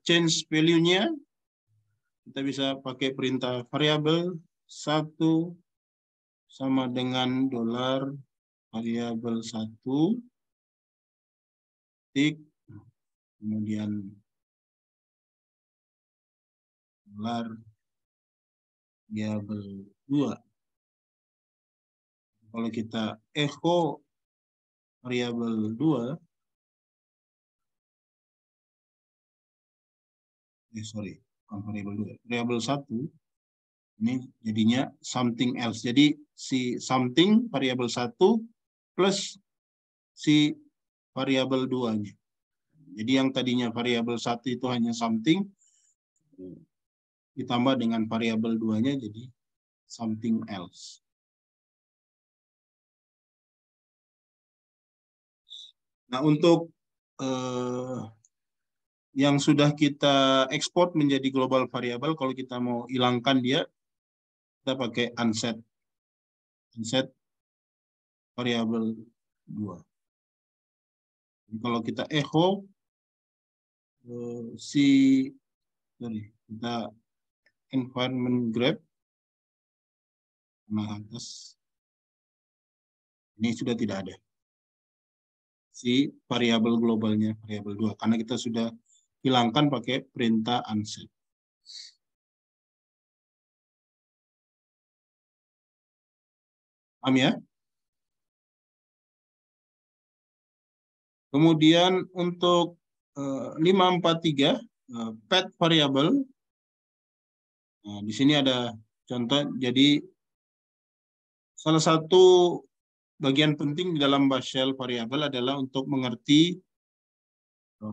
S1: change value-nya, kita bisa pakai perintah variabel 1 sama dengan dolar variabel 1 tik, kemudian dolar variabel 2. Kalau kita echo variabel 2, variabel 1, ini jadinya something else. Jadi si something variabel 1 plus si variabel 2-nya. Jadi yang tadinya variabel 1 itu hanya something, ditambah dengan variabel 2-nya jadi something else. Nah, untuk yang sudah kita ekspor menjadi global variable, kalau kita mau hilangkan dia, kita pakai unset. Unset variabel 2. Kalau kita echo, kita environment grab, nah atas, ini sudah tidak ada. Si variabel globalnya, variabel 2. Karena kita sudah hilangkan pakai perintah unset. Paham ya? Kemudian untuk 543 pet variable. Nah, di sini ada contoh. Jadi salah satu bagian penting di dalam bash shell variable adalah untuk mengerti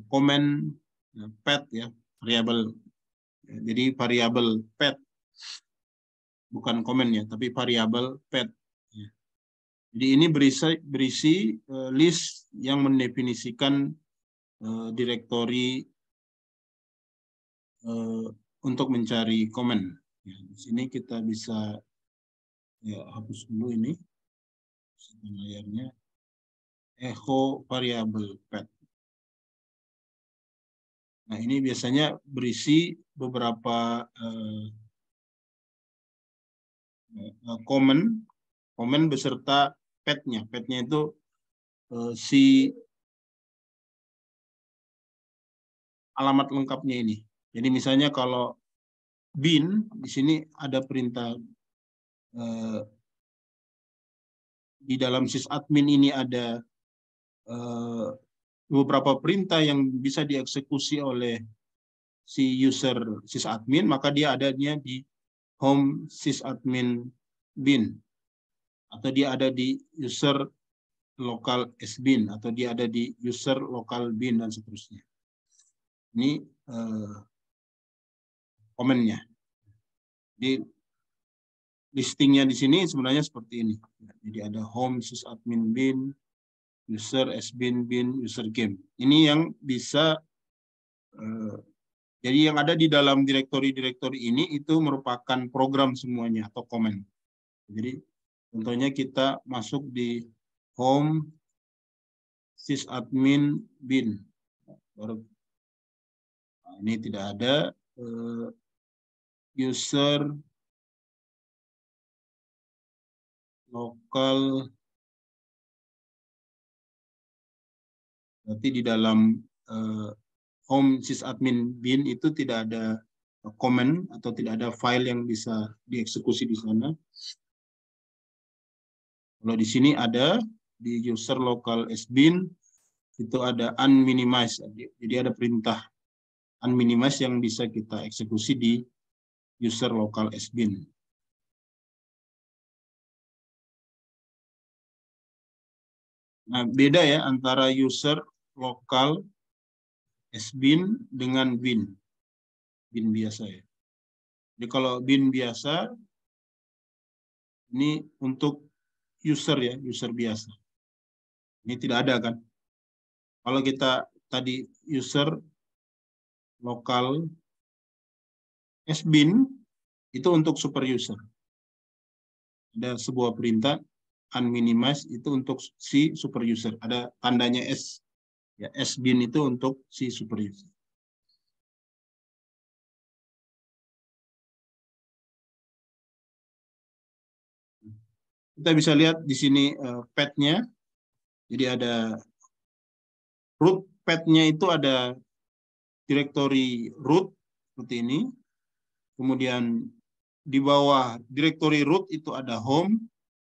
S1: komen pet ya, variable. Jadi variable pet bukan komen ya, tapi variable pet. Jadi ini berisi list yang mendefinisikan direktori untuk mencari komen. Ya, di sini kita bisa hapus dulu ini layarnya. Echo variable pet. Nah, ini biasanya berisi beberapa komen beserta petnya. Petnya itu si alamat lengkapnya ini. Jadi misalnya kalau bin, di sini ada perintah di dalam sysadmin ini ada beberapa perintah yang bisa dieksekusi oleh si user sysadmin, maka dia adanya di home sysadmin bin, atau dia ada di user lokal sbin, atau dia ada di user lokal bin, dan seterusnya. Ini komennya. Di listingnya di sini sebenarnya seperti ini. Jadi ada home sysadmin bin, user sbin bin user game. Ini yang bisa jadi yang ada di dalam direktori-direktori ini itu merupakan program semuanya atau komen. Jadi contohnya kita masuk di home sysadmin bin. Baru ini tidak ada user lokal, berarti di dalam home sysadmin bin itu tidak ada comment atau tidak ada file yang bisa dieksekusi di sana. Kalau di sini ada di user local sbin itu ada unminimize, jadi ada perintah unminimize yang bisa kita eksekusi di user local sbin. Nah, beda ya antara user lokal sbin dengan bin biasa ya. Jadi kalau bin biasa ini untuk user ya, user biasa. Ini tidak ada kan? Kalau kita tadi user lokal sbin itu untuk super user. Ada sebuah perintah unminimize itu untuk si super user. Ada tandanya S. Ya, sbin itu untuk si super user. Kita bisa lihat di sini path-nya. Jadi ada root path-nya itu ada direktori root seperti ini. Kemudian di bawah direktori root itu ada home,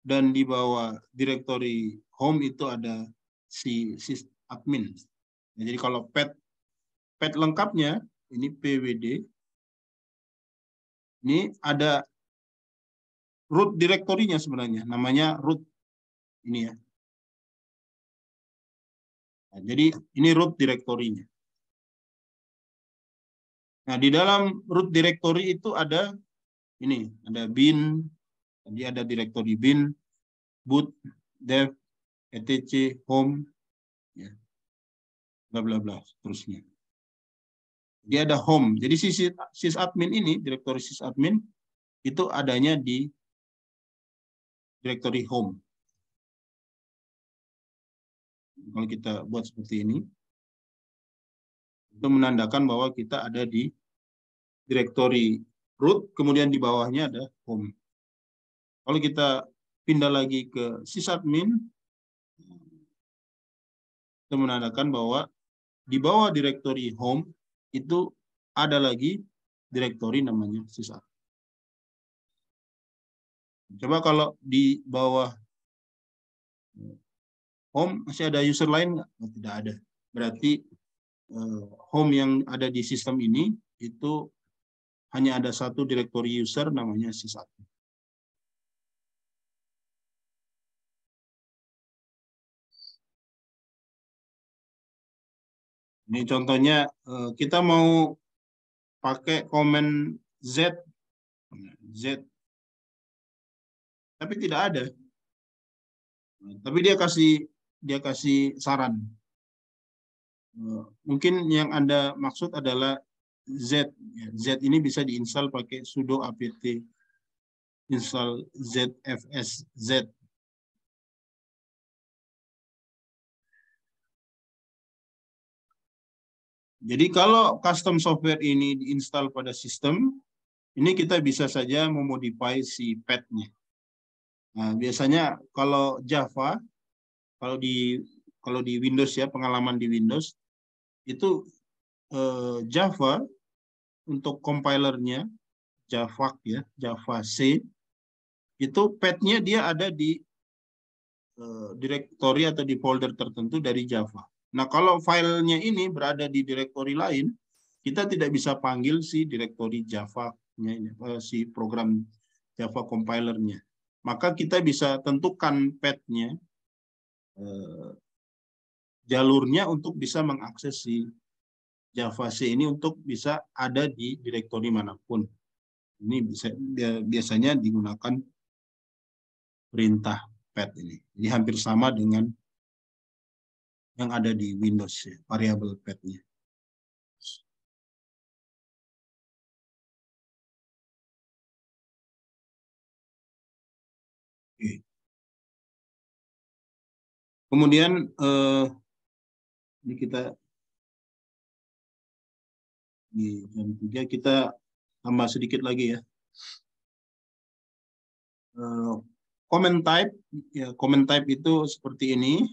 S1: dan di bawah direktori home itu ada si sysadmin. Jadi kalau path lengkapnya ini pwd, ini ada root direktorinya sebenarnya, namanya root ini ya. Nah, jadi ini root direktorinya. Nah, di dalam root directory itu ada ini, ada bin, jadi ada direktori bin, boot, dev, etc, home, ya, bla bla bla, seterusnya. Dia ada home. Jadi sysadmin ini, direktori sysadmin itu adanya di direktori home. Kalau kita buat seperti ini, itu menandakan bahwa kita ada di direktori root, kemudian di bawahnya ada home. Kalau kita pindah lagi ke sysadmin, itu menandakan bahwa di bawah direktori home itu ada lagi direktori namanya sysadmin. Coba kalau di bawah home masih ada user lain nggak? Oh, tidak ada. Berarti home yang ada di sistem ini itu hanya ada satu direktori user namanya sysadmin. Ini contohnya kita mau pakai komen Z, tapi tidak ada. Tapi dia kasih saran. Mungkin yang Anda maksud adalah Z. Z ini bisa diinstal pakai sudo apt install zfs z. Jadi kalau custom software ini diinstal pada sistem, ini kita bisa saja memodify si path-nya. Nah, biasanya kalau Java, kalau di Windows ya, pengalaman di Windows, itu Java untuk compilernya, Java ya, Java C, itu path-nya dia ada di direktori atau di folder tertentu dari Java. Nah, kalau filenya ini berada di direktori lain, kita tidak bisa panggil si direktori Java-nya ini, si program Java compilernya. Maka kita bisa tentukan path-nya, jalurnya untuk bisa mengakses si Java C ini untuk bisa ada di direktori manapun. Ini biasanya digunakan perintah path ini. Jadi hampir sama dengan yang ada di Windows, ya, variabel path-nya. Oke. Kemudian ini kita di jam 3 kita tambah sedikit lagi ya. Comment type, ya, comment type itu seperti ini.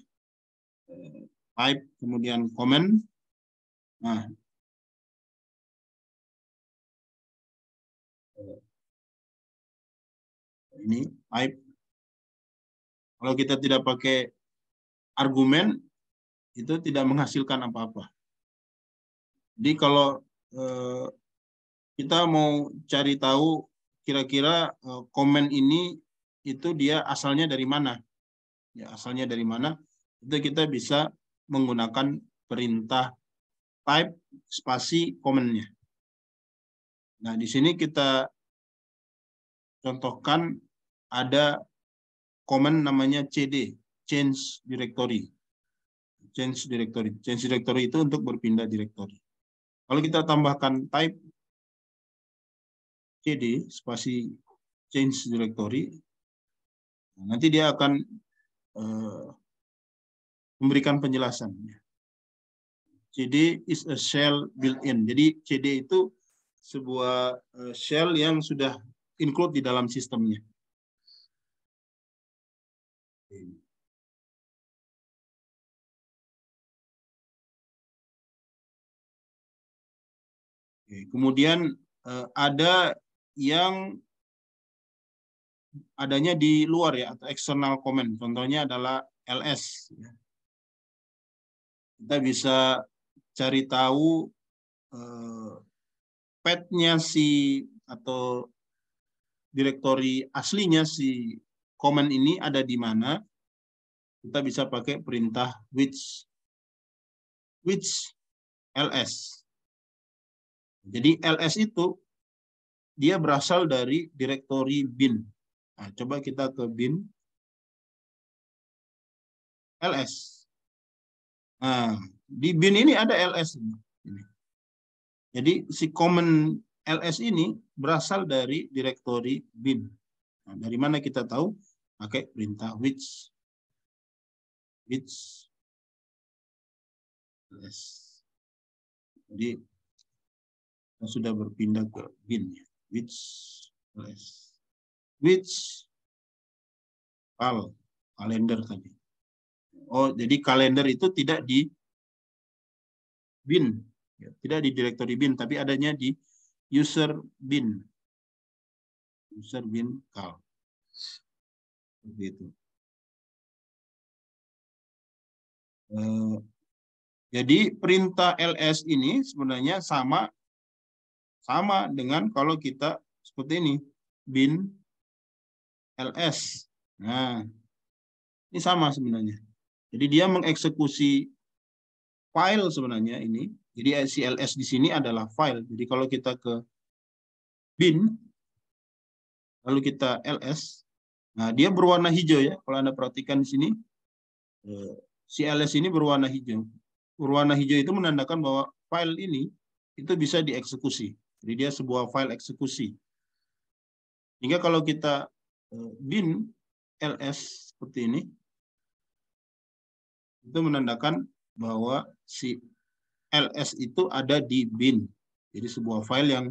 S1: Type, kemudian comment. Nah, ini type. Kalau kita tidak pakai argumen, itu tidak menghasilkan apa-apa. Jadi kalau kita mau cari tahu kira-kira komen ini itu dia asalnya dari mana, ya asalnya dari mana, itu kita bisa menggunakan perintah type spasi komennya. Nah, di sini kita contohkan ada komen namanya cd, change directory. Change directory. Change directory itu untuk berpindah directory. Kalau kita tambahkan type cd spasi change directory, nanti dia akan memberikan penjelasan. cd is a shell built-in. Jadi cd itu sebuah shell yang sudah include di dalam sistemnya. Kemudian ada yang adanya di luar ya, atau external comment. Contohnya adalah ls. Kita bisa cari tahu path-nya si atau direktori aslinya si comment ini ada di mana. Kita bisa pakai perintah which ls. Jadi ls itu dia berasal dari direktori bin. Nah, coba kita ke bin ls. Nah, di bin ini ada ls. Jadi si common ls ini berasal dari direktori bin. Nah, dari mana kita tahu? Pakai perintah which ls. Jadi kita sudah berpindah ke bin ya. Which ls. Which kalender tadi. Oh, jadi kalender itu tidak di bin, ya, tidak di direktori bin, tapi adanya di user bin. User bin kal. Seperti itu. Jadi perintah ls ini sebenarnya sama dengan kalau kita seperti ini, bin ls. Nah, ini sama sebenarnya. Jadi dia mengeksekusi file sebenarnya ini. Jadi si ls di sini adalah file. Jadi kalau kita ke bin, lalu kita ls, nah dia berwarna hijau ya. Kalau Anda perhatikan di sini, si ls ini berwarna hijau. Berwarna hijau itu menandakan bahwa file ini itu bisa dieksekusi. Jadi dia sebuah file eksekusi. Hingga kalau kita bin ls seperti ini, itu menandakan bahwa si ls itu ada di bin. Jadi sebuah file yang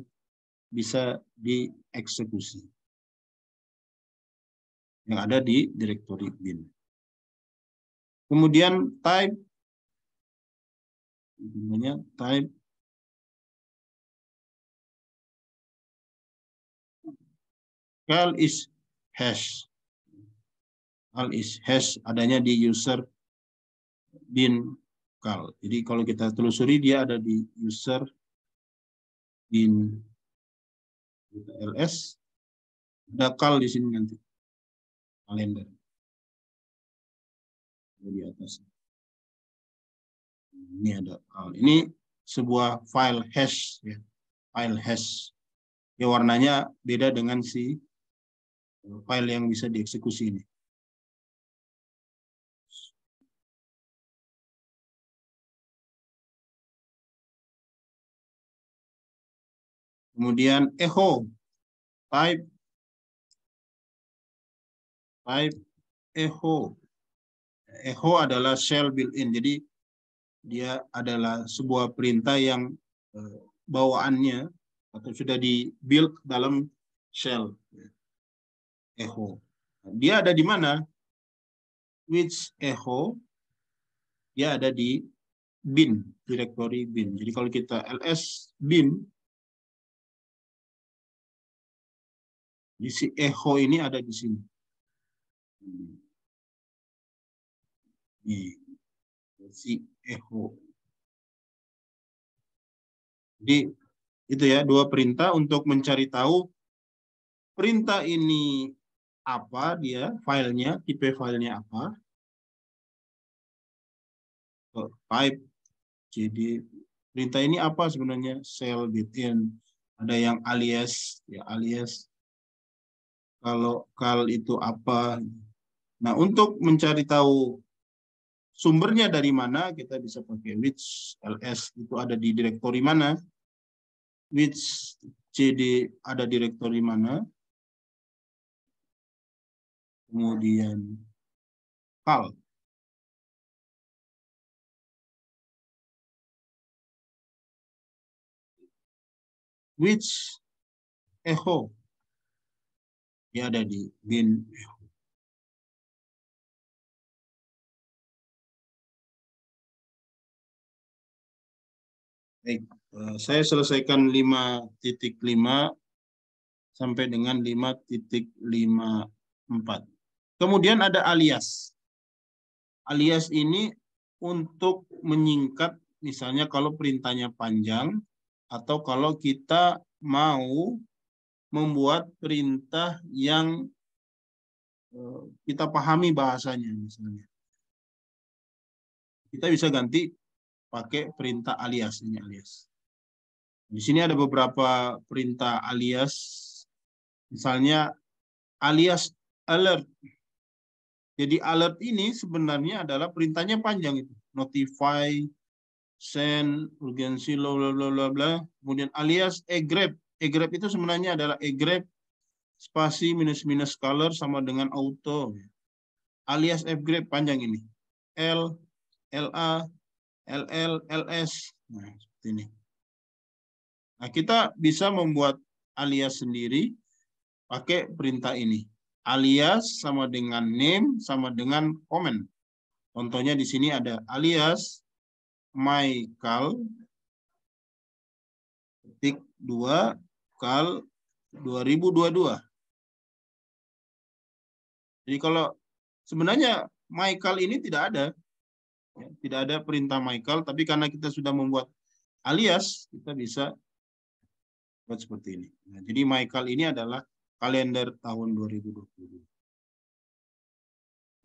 S1: bisa dieksekusi. Yang ada di direktori bin. Kemudian type cal is hash. Cal is hash adanya di user bin cal. Jadi kalau kita telusuri dia ada di user bin ls. Ada cal di sini nanti. Kalender. Di atas. Ini ada cal. Ini sebuah file hash ya. File hash. Ya warnanya beda dengan si file yang bisa dieksekusi ini. Kemudian echo, type echo. Echo adalah shell built-in. Jadi dia adalah sebuah perintah yang bawaannya atau sudah di-build dalam shell echo. Dia ada di mana? Which echo? Dia ada di bin, directory bin. Jadi kalau kita ls bin, di si echo ini ada di sini. Si echo. Jadi itu ya, dua perintah untuk mencari tahu perintah ini apa dia, filenya, tipe filenya apa. Pipe. Jadi perintah ini apa sebenarnya? Shell built-in. Ada yang alias, ya alias. Kalau kal itu apa? Nah, untuk mencari tahu sumbernya dari mana, kita bisa pakai which ls itu ada di direktori mana, which cd ada direktori mana, kemudian kal. Which echo, dia ada di bin echo. Baik, saya selesaikan 5.5 sampai dengan 5.54. Kemudian ada alias. Alias ini untuk menyingkat, misalnya kalau perintahnya panjang, atau kalau kita mau membuat perintah yang kita pahami bahasanya misalnya. Kita bisa ganti pakai perintah alias, ini alias. Di sini ada beberapa perintah alias. Misalnya alias alert. Jadi alert ini sebenarnya adalah perintahnya panjang itu. Notify, send, urgency, bla bla bla bla. Kemudian alias egrep. Egrep itu sebenarnya adalah egrep spasi minus color sama dengan auto. Alias fgrep panjang ini. L, LA, LL, LS. Nah, seperti ini. Nah, kita bisa membuat alias sendiri pakai perintah ini. Alias sama dengan name sama dengan comment. Contohnya di sini ada alias mycal ketik 2 kal 2022. Jadi kalau sebenarnya mycal ini tidak ada. Ya, tidak ada perintah mycal, tapi karena kita sudah membuat alias, kita bisa buat seperti ini. Nah, jadi mycal ini adalah kalender tahun 2020.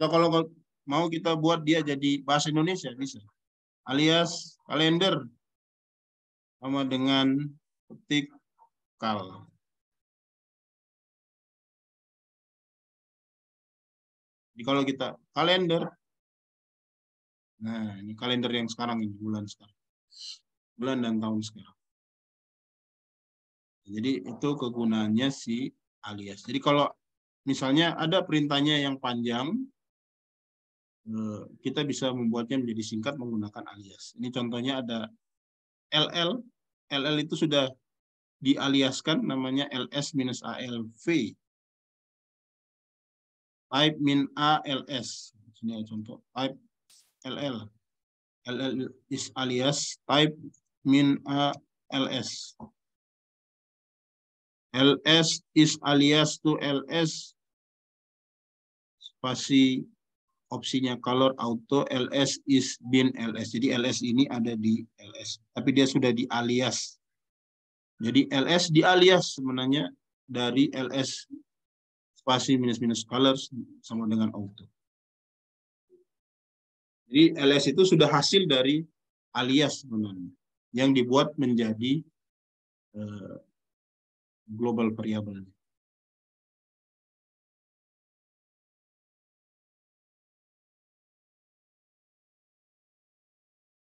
S1: Nah, kalau mau kita buat dia jadi bahasa Indonesia, bisa. Alias kalender sama dengan ketik kal. Jadi kalau kita kalender, nah ini kalender yang sekarang ini, bulan sekarang. Bulan dan tahun sekarang. Jadi itu kegunaannya si alias. Jadi kalau misalnya ada perintahnya yang panjang, kita bisa membuatnya menjadi singkat menggunakan alias. Ini contohnya ada LL. LL itu sudah dialiaskan namanya ls-alv. Type min als. Ini contoh type LL. LL is alias type min als. LS is alias to ls spasi opsinya color auto, ls is bin ls. Jadi ls ini ada di ls, tapi dia sudah di alias. Jadi ls di alias sebenarnya dari ls spasi minus colors sama dengan auto. Jadi ls itu sudah hasil dari alias sebenarnya yang dibuat menjadi global variable.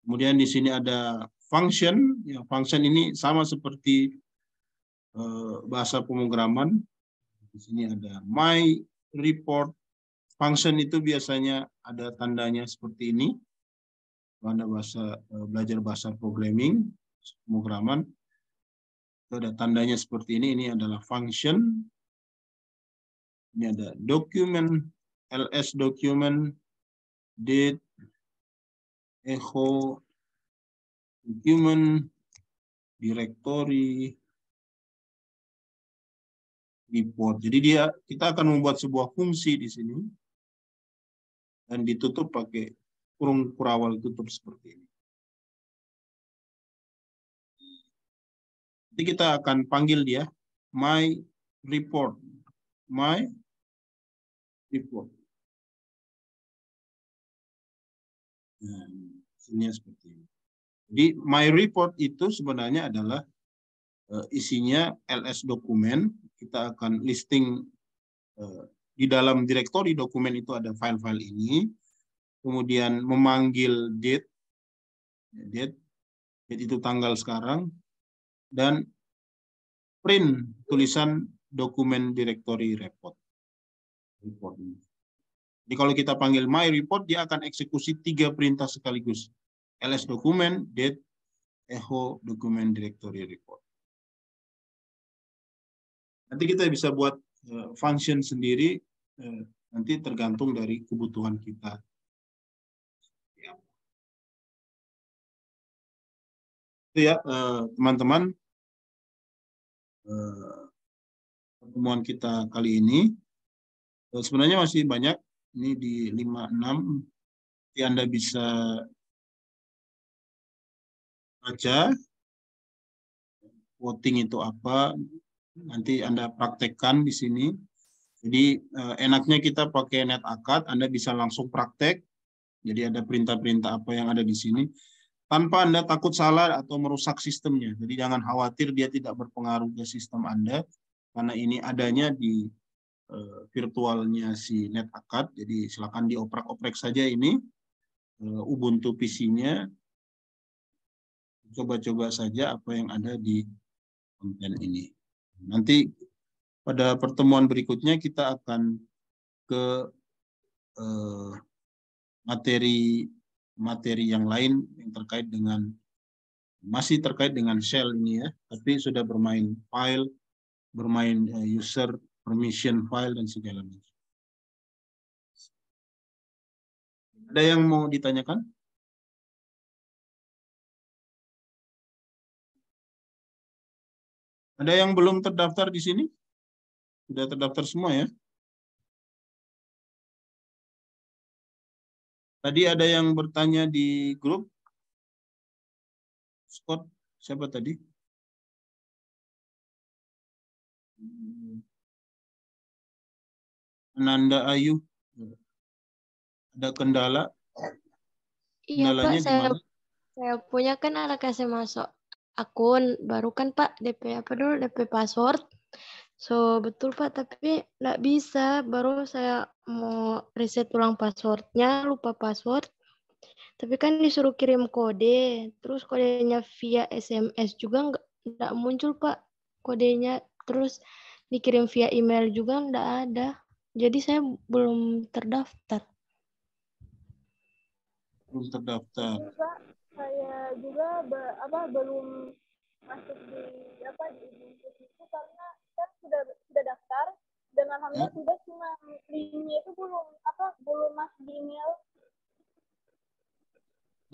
S1: Kemudian di sini ada function. Ya, function ini sama seperti bahasa pemrograman. Di sini ada my report function, itu biasanya ada tandanya seperti ini. Kalau Anda belajar bahasa programming, pemrograman, itu ada tandanya seperti ini. Ini adalah function. Ini ada document, ls document, date, echo, document, directory, report. Jadi kita akan membuat sebuah fungsi di sini dan ditutup pakai kurung kurawal tutup seperti ini. Nanti kita akan panggil dia my report, my report. Nah, ini seperti ini. Jadi my report itu sebenarnya adalah isinya ls dokumen. Kita akan listing di dalam direktori dokumen itu ada file-file ini. Kemudian memanggil date itu tanggal sekarang, dan print tulisan dokumen direktori report. Jadi kalau kita panggil my report, dia akan eksekusi 3 perintah sekaligus. ls dokumen, date, echo, dokumen direktori report. Nanti kita bisa buat function sendiri, nanti tergantung dari kebutuhan kita. Itu ya teman-teman, pertemuan kita kali ini. Sebenarnya masih banyak, ini di 5-6. Nanti Anda bisa baca voting itu apa, nanti Anda praktekkan di sini. Jadi enaknya kita pakai NetAcad, Anda bisa langsung praktek. Jadi ada perintah-perintah apa yang ada di sini, tanpa Anda takut salah atau merusak sistemnya. Jadi jangan khawatir dia tidak berpengaruh ke sistem Anda, karena ini adanya di virtualnya si NetAcad. Jadi silakan dioprek-oprek saja ini Ubuntu PC-nya. Coba-coba saja apa yang ada di konten ini. Nanti pada pertemuan berikutnya kita akan ke materi yang lain yang masih terkait dengan shell ini ya, tapi sudah bermain file, bermain user permission file dan segala macam. Ada yang mau ditanyakan? Ada yang belum terdaftar di sini? Sudah terdaftar semua ya? Tadi ada yang bertanya di grup. Scott, siapa tadi? Ananda Ayu. Ada kendala?
S4: Iya Pak,
S1: Kendalanya di mana?
S4: saya punya kan anak saya masuk akun baru kan Pak, DP apa dulu, DP password. So betul Pak, tapi nggak bisa. Baru saya mau reset ulang passwordnya, lupa password. Tapi kan disuruh kirim kode, terus kodenya via SMS juga nggak muncul Pak kodenya. Terus dikirim via email juga nggak ada. Jadi saya belum terdaftar.
S1: Belum terdaftar.
S5: Juga saya juga belum masuk di Ubuntu itu karena kan sudah daftar dan alhamdulillah sudah, cuma linknya itu belum masuk di email.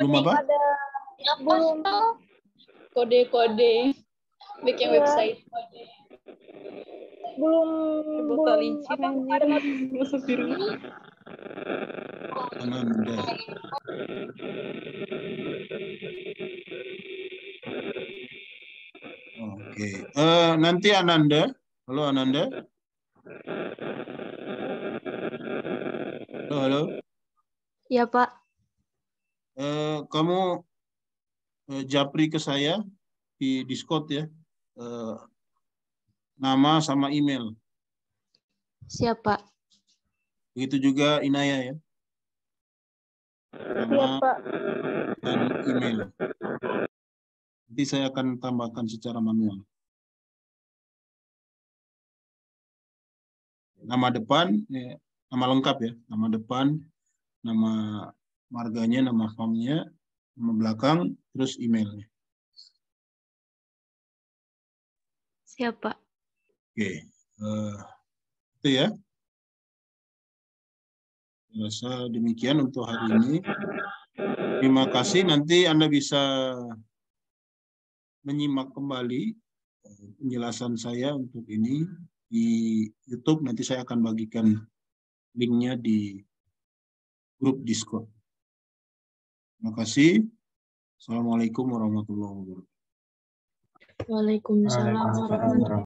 S1: Belum apa?
S5: Belum
S6: Kode-kode bikin website.
S5: Belum
S6: licin anjir. Masuk di rumah.
S1: Ananda. Oke. Nanti Ananda. Halo Ananda. Halo.
S4: Iya Pak.
S1: Kamu japri ke saya di Discord ya. Nama sama email.
S4: Siapa?
S1: Begitu juga Inaya ya. Nama dan email. Nanti saya akan tambahkan secara manual. nama depan, nama lengkap ya, nama depan, nama marganya, nama firmnya, nama belakang, terus emailnya.
S4: Siap, Pak.
S1: Oke, itu ya. Rasa demikian untuk hari ini. Terima kasih. Nanti Anda bisa menyimak kembali penjelasan saya untuk ini di YouTube. Nanti saya akan bagikan linknya di grup Discord. Terima kasih. Assalamualaikum warahmatullahi wabarakatuh.
S2: Waalaikumsalam warahmatullahi wabarakatuh.